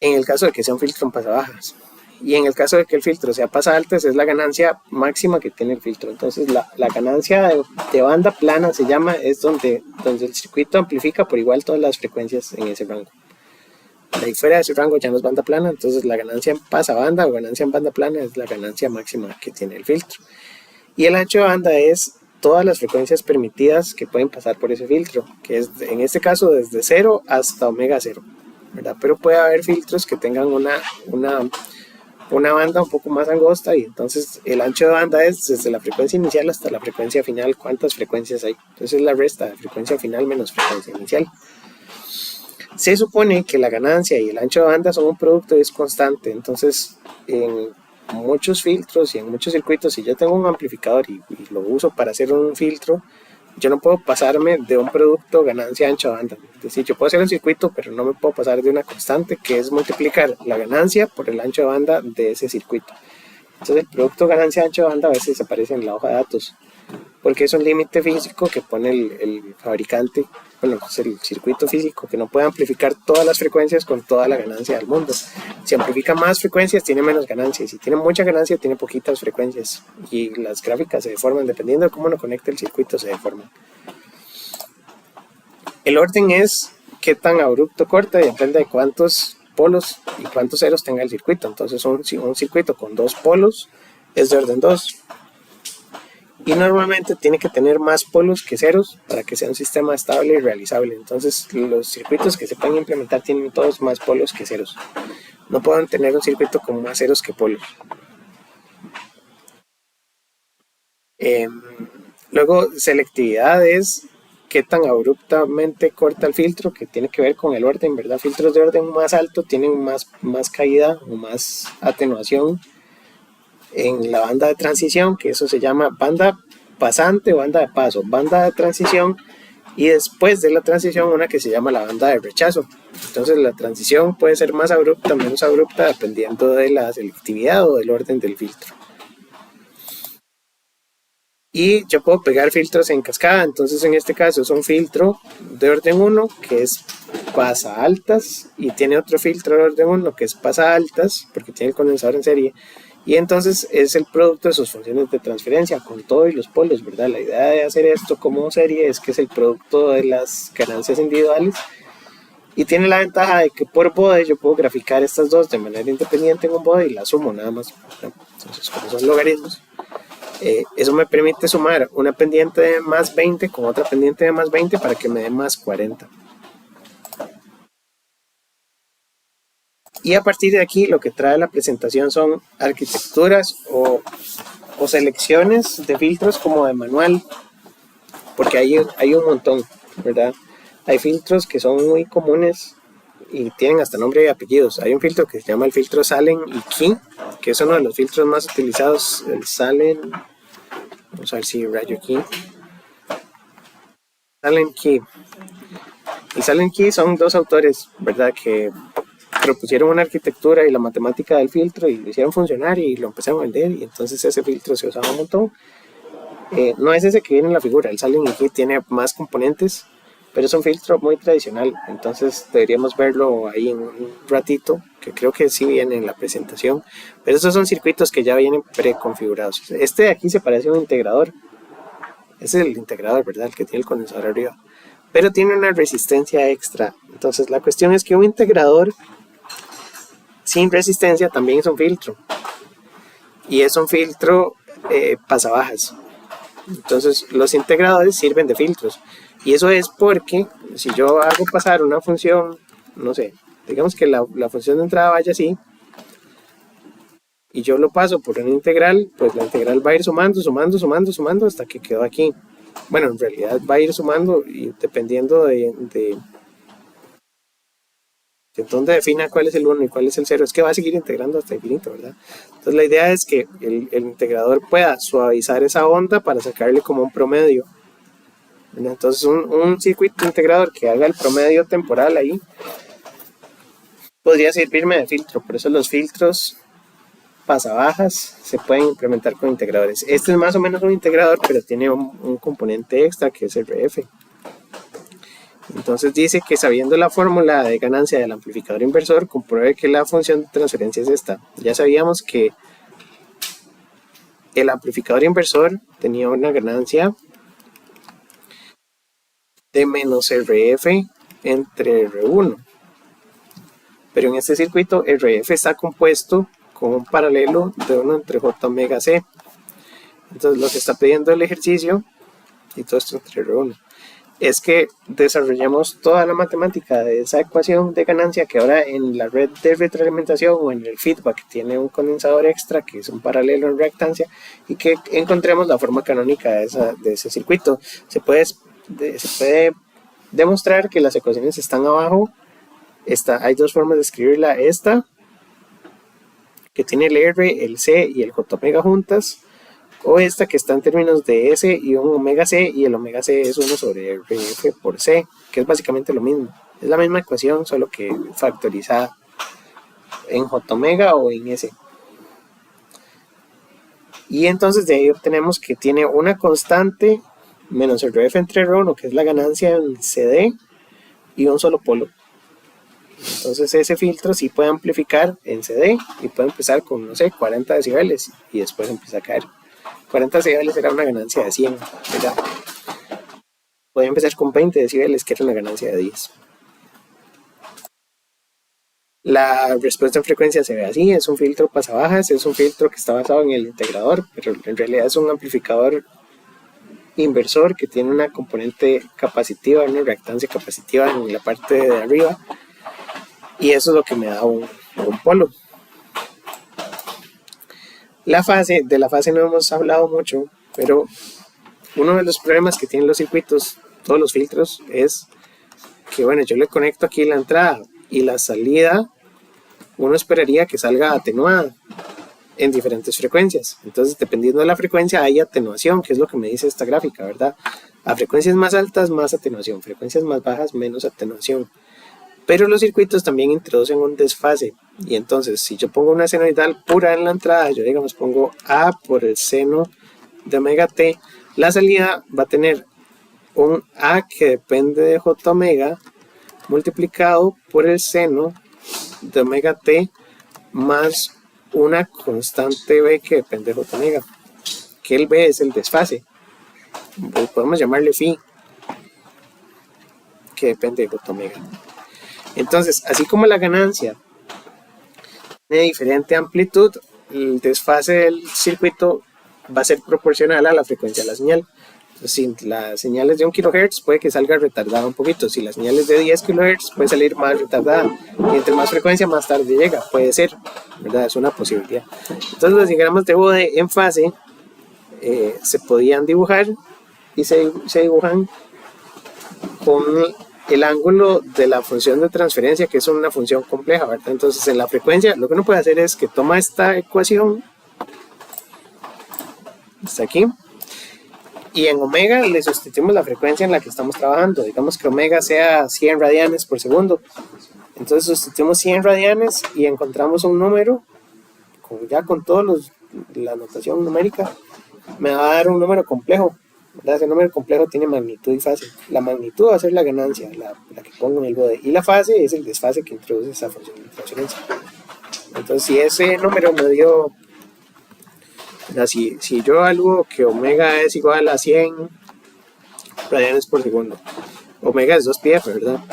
en el caso de que sea un filtro en pasabajas. Y en el caso de que el filtro sea pasaltas, es la ganancia máxima que tiene el filtro. Entonces la ganancia de banda plana se llama, es donde el circuito amplifica por igual todas las frecuencias en ese rango. De ahí fuera de ese rango ya no es banda plana, entonces la ganancia en pasabanda o ganancia en banda plana es la ganancia máxima que tiene el filtro. Y el ancho de banda es todas las frecuencias permitidas que pueden pasar por ese filtro, que es en este caso desde 0 hasta omega 0, ¿verdad? Pero puede haber filtros que tengan una banda un poco más angosta y entonces el ancho de banda es desde la frecuencia inicial hasta la frecuencia final, cuántas frecuencias hay. Entonces la resta de frecuencia final menos frecuencia inicial. Se supone que la ganancia y el ancho de banda son un producto y es constante. Entonces en muchos filtros y en muchos circuitos, si yo tengo un amplificador y lo uso para hacer un filtro, yo no puedo pasarme de un producto ganancia ancho de banda. Es decir, yo puedo hacer un circuito, pero no me puedo pasar de una constante que es multiplicar la ganancia por el ancho de banda de ese circuito. Entonces el producto ganancia ancho de banda a veces aparece en la hoja de datos, porque es un límite físico que pone el fabricante, bueno, es el circuito físico, que no puede amplificar todas las frecuencias con toda la ganancia del mundo. Si amplifica más frecuencias, tiene menos ganancias. Si tiene mucha ganancia, tiene poquitas frecuencias. Y las gráficas se deforman, dependiendo de cómo uno conecta el circuito, se deforman. El orden es qué tan abrupto corta y depende de cuántos polos y cuántos ceros tenga el circuito. Entonces un circuito con 2 polos es de orden 2. Y normalmente tiene que tener más polos que ceros para que sea un sistema estable y realizable. Entonces los circuitos que se pueden implementar tienen todos más polos que ceros. No pueden tener un circuito con más ceros que polos. Luego selectividad es qué tan abruptamente corta el filtro, que tiene que ver con el orden, ¿verdad? Filtros de orden más alto tienen más caída o más atenuación en la banda de transición, que eso se llama banda pasante o banda de paso, banda de transición, y después de la transición una que se llama la banda de rechazo. Entonces la transición puede ser más abrupta o menos abrupta dependiendo de la selectividad o del orden del filtro. Y yo puedo pegar filtros en cascada, entonces en este caso es un filtro de orden 1 que es pasa altas y tiene otro filtro de orden 1 que es pasa altas porque tiene el condensador en serie. Y entonces es el producto de sus funciones de transferencia con todo y los polos, ¿verdad? La idea de hacer esto como serie es que es el producto de las ganancias individuales y tiene la ventaja de que por bode yo puedo graficar estas dos de manera independiente en un bode y las sumo nada más, ¿verdad? Entonces como son logaritmos, eso me permite sumar una pendiente de más 20 con otra pendiente de más 20 para que me dé más 40. Y a partir de aquí lo que trae la presentación son arquitecturas o selecciones de filtros como de manual, porque hay un montón, ¿verdad? Hay filtros que son muy comunes y tienen hasta nombre y apellidos. Hay un filtro que se llama el filtro Sallen y Key, que es uno de los filtros más utilizados, el Sallen, vamos a ver si rayo aquí, Sallen Key. El Sallen Key son dos autores, ¿verdad?, que propusieron una arquitectura y la matemática del filtro y lo hicieron funcionar y lo empezaron a vender y entonces ese filtro se usaba un montón. No es ese que viene en la figura, el Sallen Key tiene más componentes, pero es un filtro muy tradicional, entonces deberíamos verlo ahí en un ratito, que creo que sí viene en la presentación, pero esos son circuitos que ya vienen preconfigurados. Este de aquí se parece a un integrador, ese es el integrador, ¿verdad?, el que tiene el condensador arriba, pero tiene una resistencia extra. Entonces la cuestión es que un integrador sin resistencia también es un filtro, y es un filtro pasabajas. Entonces los integradores sirven de filtros, y eso es porque si yo hago pasar una función, no sé, digamos que la función de entrada vaya así, y yo lo paso por una integral, pues la integral va a ir sumando hasta que quedó aquí. Bueno, en realidad va a ir sumando y dependiendo de dónde defina cuál es el 1 y cuál es el 0, es que va a seguir integrando hasta infinito, ¿verdad? Entonces la idea es que el integrador pueda suavizar esa onda para sacarle como un promedio. Entonces un circuito integrador que haga el promedio temporal ahí podría servirme de filtro. Por eso los filtros pasabajas se pueden implementar con integradores. Este es más o menos un integrador, pero tiene un componente extra que es el RF. Entonces dice que sabiendo la fórmula de ganancia del amplificador inversor, compruebe que la función de transferencia es esta. Ya sabíamos que el amplificador inversor tenía una ganancia de menos RF entre R1. Pero en este circuito RF está compuesto con un paralelo de 1 entre J omega C. Entonces lo que está pidiendo el ejercicio, y todo esto entre R1, es que desarrollemos toda la matemática de esa ecuación de ganancia que ahora en la red de retroalimentación o en el feedback tiene un condensador extra que es un paralelo en reactancia, y que encontremos la forma canónica de ese circuito. Se puede demostrar que las ecuaciones están abajo. Hay dos formas de escribirla: esta, que tiene el R, el C y el J omega juntas, o esta que está en términos de S y un omega C, y el omega C es 1 sobre RF por C, que es básicamente lo mismo. Es la misma ecuación, solo que factorizada en J omega o en S. Y entonces de ahí obtenemos que tiene una constante menos el RF entre Rho, que es la ganancia en CD, y un solo polo. Entonces ese filtro sí puede amplificar en CD y puede empezar con, no sé, 40 decibeles y después empieza a caer. 40 decibeles era una ganancia de 100, ¿verdad? Puede empezar con 20 decibeles, que era una ganancia de 10. La respuesta en frecuencia se ve así, es un filtro pasabajas, es un filtro que está basado en el integrador, pero en realidad es un amplificador inversor que tiene una componente capacitiva, una reactancia capacitiva en la parte de arriba, y eso es lo que me da un polo. De la fase no hemos hablado mucho, pero uno de los problemas que tienen los circuitos, todos los filtros, es que bueno, yo le conecto aquí la entrada y la salida, uno esperaría que salga atenuada en diferentes frecuencias. Entonces, dependiendo de la frecuencia, hay atenuación, que es lo que me dice esta gráfica, ¿verdad? A frecuencias más altas, más atenuación, frecuencias más bajas, menos atenuación. Pero los circuitos también introducen un desfase. Y entonces, si yo pongo una senoidal pura en la entrada, yo digamos pongo A por el seno de omega t, la salida va a tener un A que depende de J omega multiplicado por el seno de omega t más una constante B que depende de J omega, que el B es el desfase, podemos llamarle phi, que depende de J omega. Entonces, así como la ganancia tiene diferente amplitud, el desfase del circuito va a ser proporcional a la frecuencia de la señal. Entonces, si la señal es de 1 kHz, puede que salga retardada un poquito. Si la señal es de 10 kHz, puede salir más retardada. Y entre más frecuencia, más tarde llega. Puede ser, ¿verdad? Es una posibilidad. Entonces, los diagramas de Bode en fase se podían dibujar y se dibujan con el ángulo de la función de transferencia, que es una función compleja, ¿verdad? Entonces, en la frecuencia, lo que uno puede hacer es que toma esta ecuación, está aquí, y en omega le sustituimos la frecuencia en la que estamos trabajando. Digamos que omega sea 100 radianes por segundo. Entonces sustituimos 100 radianes y encontramos un número, ya con toda la notación numérica, me va a dar un número complejo, ¿verdad? Ese número complejo tiene magnitud y fase. La magnitud va a ser la ganancia, la que pongo en el bode, y la fase es el desfase que introduce esa función de transferencia. Entonces, si ese número me dio, si yo algo que omega es igual a 100 radianes por segundo, omega es 2πf, ¿verdad?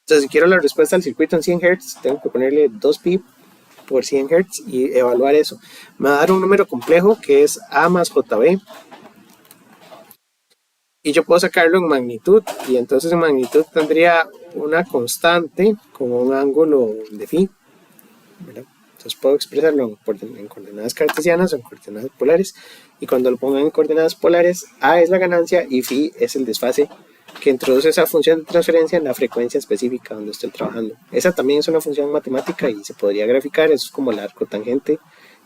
Entonces, si quiero la respuesta al circuito en 100 Hz, tengo que ponerle 2pi por 100 Hz y evaluar eso. Me va a dar un número complejo que es A más JB. Y yo puedo sacarlo en magnitud, y entonces en magnitud tendría una constante con un ángulo de phi, ¿verdad? Entonces puedo expresarlo en coordenadas cartesianas o en coordenadas polares, y cuando lo pongo en coordenadas polares, A es la ganancia y phi es el desfase que introduce esa función de transferencia en la frecuencia específica donde estoy trabajando. Esa también es una función matemática y se podría graficar, eso es como el arco tangente,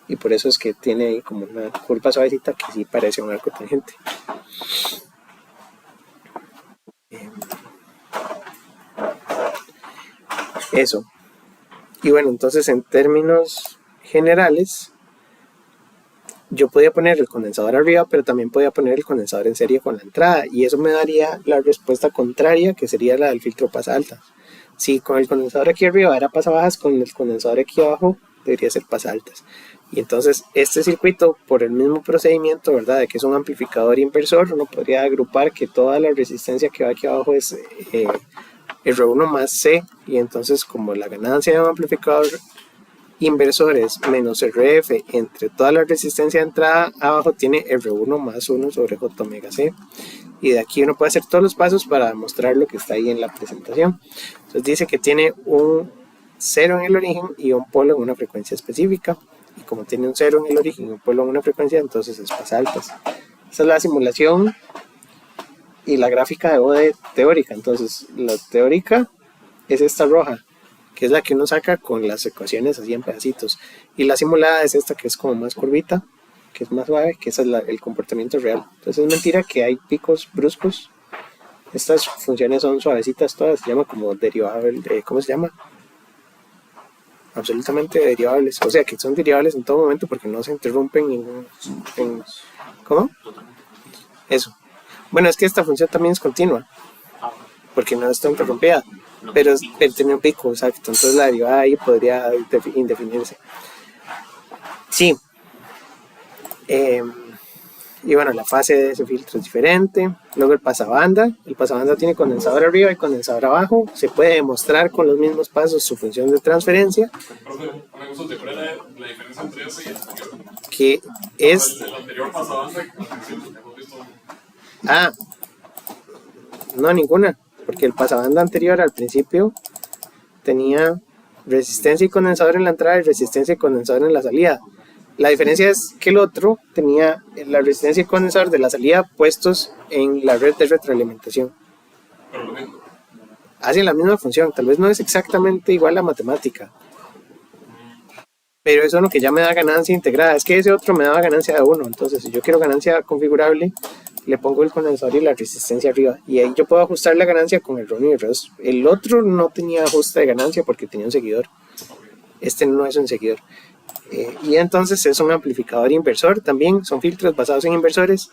y por eso es que tiene ahí como una curva suavecita que sí parece un arco tangente. Eso. Y bueno, entonces en términos generales, yo podía poner el condensador arriba, pero también podía poner el condensador en serie con la entrada, y eso me daría la respuesta contraria, que sería la del filtro pasa alta. Si con el condensador aquí arriba era pasa bajas, con el condensador aquí abajo debería ser pasa altas. Y entonces este circuito, por el mismo procedimiento, ¿verdad?, de que es un amplificador inversor, uno podría agrupar que toda la resistencia que va aquí abajo es R1 más C, y entonces como la ganancia de un amplificador inversor es menos RF entre toda la resistencia de entrada, abajo tiene R1 más 1 sobre J omega C, y de aquí uno puede hacer todos los pasos para demostrar lo que está ahí en la presentación. Entonces dice que tiene un 0 en el origen y un polo en una frecuencia específica, y como tiene un 0 en el origen y un polo en una frecuencia, entonces es pasa altas. Esa es la simulación y la gráfica de Bode teórica. Entonces la teórica es esta roja, que es la que uno saca con las ecuaciones así en pedacitos, y la simulada es esta que es como más curvita, que es más suave, que esa es el comportamiento real. Entonces es mentira que hay picos bruscos, estas funciones son suavecitas todas, se llama como derivable, ¿cómo se llama? absolutamente derivables, o sea que son derivables en todo momento porque no se interrumpen ¿cómo? Eso. Bueno, es que esta función también es continua, porque no está interrumpida, pero tiene un pico, exacto, entonces la derivada ahí podría indefinirse. Sí. Y bueno, la fase de ese filtro es diferente. Luego el pasabanda tiene condensador arriba y condensador abajo. Se puede demostrar con los mismos pasos su función de transferencia. La diferencia entre ese y el anterior. Que es... El anterior pasabanda, hemos visto. No, ninguna. Porque el pasabanda anterior al principio tenía resistencia y condensador en la entrada y resistencia y condensador en la salida. La diferencia es que el otro tenía la resistencia y condensador de la salida puestos en la red de retroalimentación. Pero lo mismo. Hacen la misma función, tal vez no es exactamente igual a matemática, pero eso es lo que ya me da ganancia integrada. Es que ese otro me daba ganancia de 1, entonces si yo quiero ganancia configurable, le pongo el condensador y la resistencia arriba, y ahí yo puedo ajustar la ganancia con el RON y el ROS. El otro no tenía ajuste de ganancia porque tenía un seguidor. Este no es un seguidor. Y entonces es un amplificador inversor también, son filtros basados en inversores,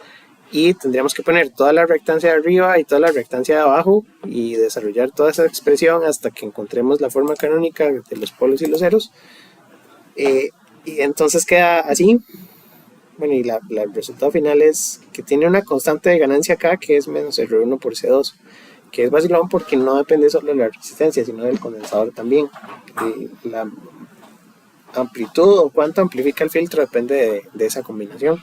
y tendríamos que poner toda la reactancia de arriba y toda la reactancia de abajo y desarrollar toda esa expresión hasta que encontremos la forma canónica de los polos y los ceros, y entonces queda así. Bueno, y el resultado final es que tiene una constante de ganancia acá que es menos R1 por C2, que es vacilón porque no depende solo de la resistencia sino del condensador también. La amplitud o cuánto amplifica el filtro depende de esa combinación,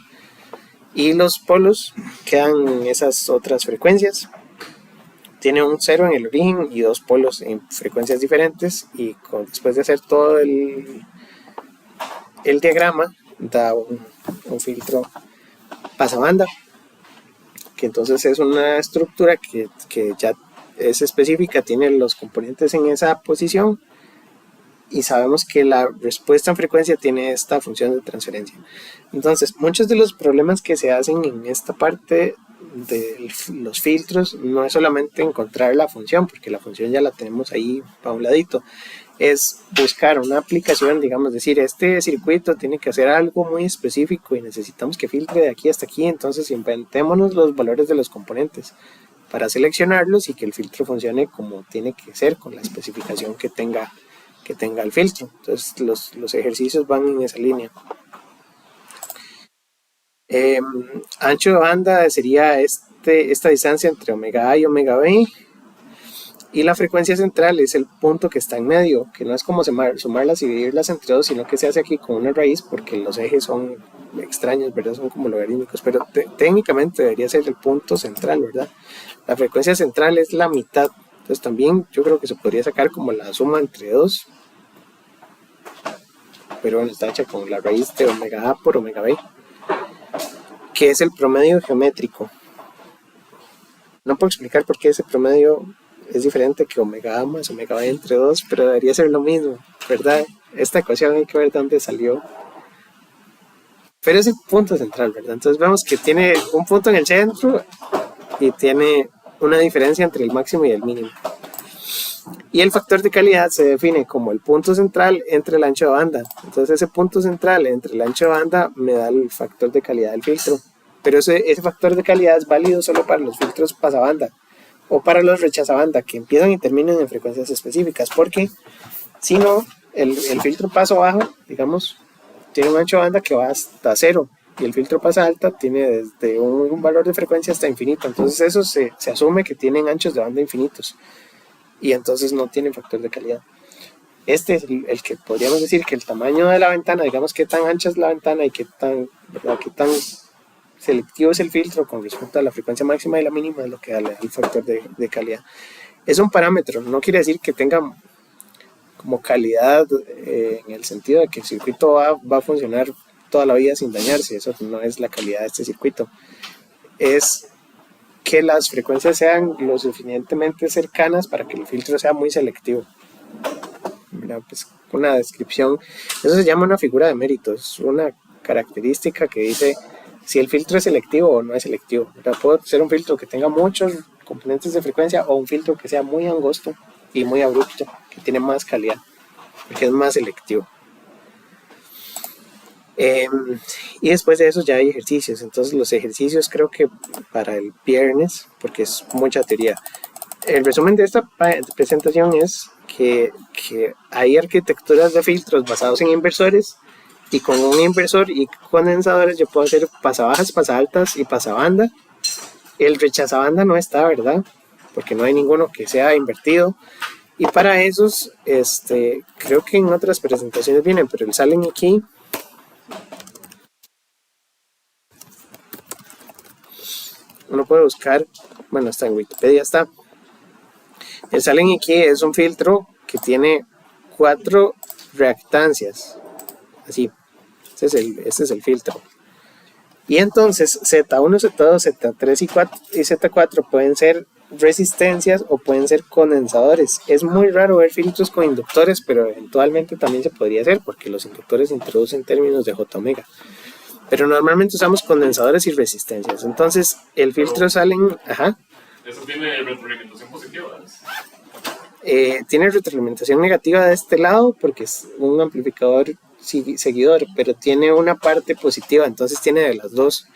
y los polos quedan en esas otras frecuencias. Tiene un 0 en el origen y 2 polos en frecuencias diferentes, y después de hacer todo el diagrama da un filtro pasabanda, que entonces es una estructura que ya es específica, tiene los componentes en esa posición, y sabemos que la respuesta en frecuencia tiene esta función de transferencia. Entonces, muchos de los problemas que se hacen en esta parte de los filtros no es solamente encontrar la función, porque la función ya la tenemos ahí para un ladito, es buscar una aplicación, digamos, decir, este circuito tiene que hacer algo muy específico y necesitamos que filtre de aquí hasta aquí, entonces inventémonos los valores de los componentes para seleccionarlos y que el filtro funcione como tiene que ser, con la especificación que tenga el filtro. Entonces los ejercicios van en esa línea. Ancho de banda sería esta distancia entre omega A y omega B, y la frecuencia central es el punto que está en medio, que no es como sumarlas y dividirlas entre dos, sino que se hace aquí con una raíz porque los ejes son extraños, ¿verdad? Son como logarítmicos, pero técnicamente debería ser el punto central, ¿verdad? La frecuencia central es la mitad, entonces también yo creo que se podría sacar como la suma entre dos, pero bueno, está hecha con la raíz de omega A por omega B, que es el promedio geométrico. No puedo explicar por qué ese promedio es diferente que omega A más omega B entre 2, pero debería ser lo mismo, ¿verdad? Esta ecuación hay que ver dónde salió. Pero es el punto central, ¿verdad? Entonces vemos que tiene un punto en el centro y tiene una diferencia entre el máximo y el mínimo. Y el factor de calidad se define como el punto central entre el ancho de banda. Entonces ese punto central entre el ancho de banda me da el factor de calidad del filtro. Pero ese factor de calidad es válido solo para los filtros pasabanda o para los rechazabanda, que empiezan y terminan en frecuencias específicas, porque si no, el filtro paso bajo, digamos, tiene un ancho de banda que va hasta 0, y el filtro pasa alta tiene desde un valor de frecuencia hasta infinito. Entonces eso se asume que tienen anchos de banda infinitos, y entonces no tienen factor de calidad. Este es el que podríamos decir que el tamaño de la ventana, digamos qué tan ancha es la ventana y qué tan selectivo es el filtro con respecto a la frecuencia máxima y la mínima, es lo que da el factor de calidad. Es un parámetro, no quiere decir que tenga como calidad en el sentido de que el circuito va a funcionar toda la vida sin dañarse. Eso no es la calidad de este circuito. Es que las frecuencias sean lo suficientemente cercanas para que el filtro sea muy selectivo. Mira, pues una descripción, eso se llama una figura de mérito, es una característica que dice si el filtro es selectivo o no es selectivo. O sea, puede ser un filtro que tenga muchos componentes de frecuencia o un filtro que sea muy angosto y muy abrupto, que tiene más calidad. porque es más selectivo. Y después de eso ya hay ejercicios. Entonces los ejercicios creo que para el viernes, porque es mucha teoría. El resumen de esta presentación es que hay arquitecturas de filtros basados en inversores, y con un inversor y condensadores yo puedo hacer pasabajas, pasaltas y pasabanda. El rechazabanda no está, ¿verdad? Porque no hay ninguno que sea invertido. Y para esos, creo que en otras presentaciones vienen, pero salen aquí. Uno puede buscar, bueno, está en Wikipedia, está. El salen aquí es un filtro que tiene 4 reactancias. Así, este es el filtro. Y entonces Z1, Z2, Z3 y Z4 pueden ser resistencias o pueden ser condensadores. Es muy raro ver filtros con inductores, pero eventualmente también se podría hacer porque los inductores introducen términos de J omega. Pero normalmente usamos condensadores y resistencias. Entonces el filtro salen... Ajá. Eso tiene retroalimentación positiva, ¿verdad? Tiene retroalimentación negativa de este lado porque es un amplificador seguidor, pero tiene una parte positiva, entonces tiene de las dos.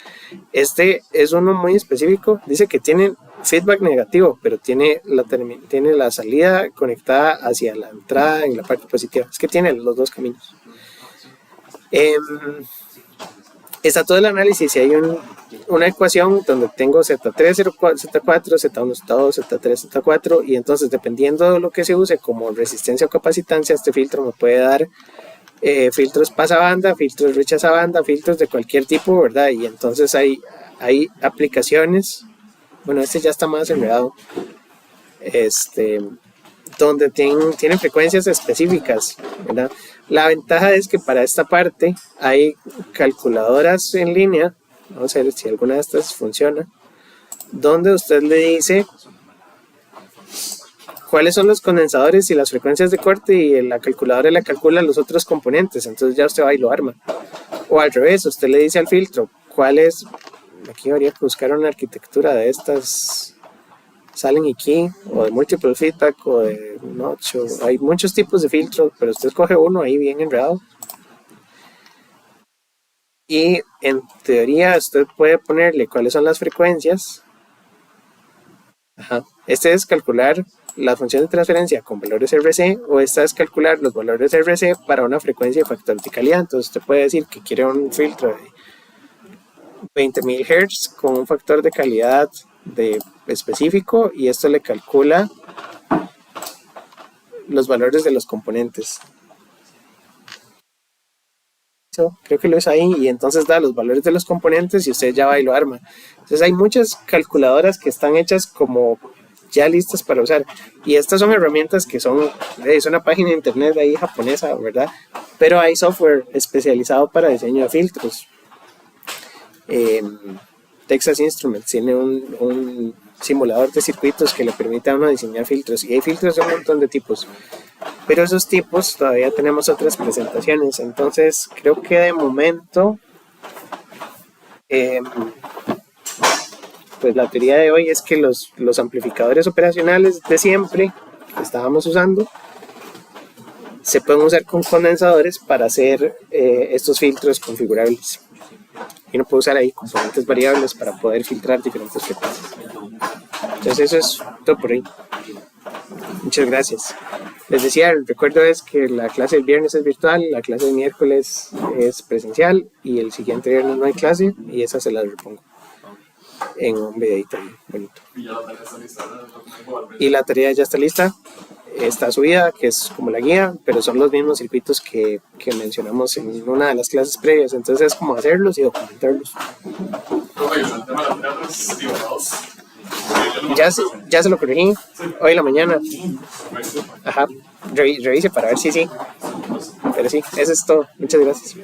Este es uno muy específico, dice que tiene feedback negativo, pero tiene la salida conectada hacia la entrada en la parte positiva. Es que tiene los dos caminos. Está todo el análisis y hay una ecuación donde tengo Z3, Z4, Z1, Z2, Z3, Z4, y entonces dependiendo de lo que se use como resistencia o capacitancia, este filtro me puede dar filtros pasabanda, filtros rechazabanda, filtros de cualquier tipo, ¿verdad? Y entonces hay aplicaciones, bueno, este ya está más enredado, donde tienen frecuencias específicas, ¿verdad? La ventaja es que para esta parte hay calculadoras en línea, vamos a ver si alguna de estas funciona, donde usted le dice cuáles son los condensadores y las frecuencias de corte, y la calculadora le calcula los otros componentes, entonces ya usted va y lo arma. O al revés, usted le dice al filtro cuál es, aquí habría que buscar una arquitectura de estas, salen aquí, o de multiple feedback, o de notch, hay muchos tipos de filtros, pero usted escoge uno ahí bien enredado. Y en teoría usted puede ponerle cuáles son las frecuencias. Ajá. Este es calcular la función de transferencia con valores RC, o esta es calcular los valores RC para una frecuencia de factor de calidad. Entonces usted puede decir que quiere un filtro de 20.000 Hz con un factor de calidad específico, y esto le calcula los valores de los componentes. Creo que lo es ahí, y entonces da los valores de los componentes y usted ya va y lo arma. Entonces hay muchas calculadoras que están hechas como ya listas para usar, y estas son herramientas que es una página de internet ahí japonesa, ¿verdad? Pero hay software especializado para diseño de filtros. Texas Instruments tiene un simulador de circuitos que le permite a uno diseñar filtros, y hay filtros de un montón de tipos, pero esos tipos todavía tenemos otras presentaciones. Entonces creo que de momento pues la teoría de hoy es que los amplificadores operacionales de siempre que estábamos usando se pueden usar con condensadores para hacer estos filtros configurables. Y uno puede usar ahí componentes variables para poder filtrar diferentes frecuencias. Entonces eso es todo por ahí. Muchas gracias. Les decía, el recuerdo es que la clase del viernes es virtual, la clase del miércoles es presencial, y el siguiente viernes no hay clase, y esa se la repongo en un videito bonito. Y la tarea ya está lista. Está subida, que es como la guía, pero son los mismos circuitos que mencionamos en una de las clases previas, entonces es como hacerlos y documentarlos. Ya se lo corregí hoy en la mañana. Ajá, revise para ver si sí. Pero sí, eso es todo. Muchas gracias.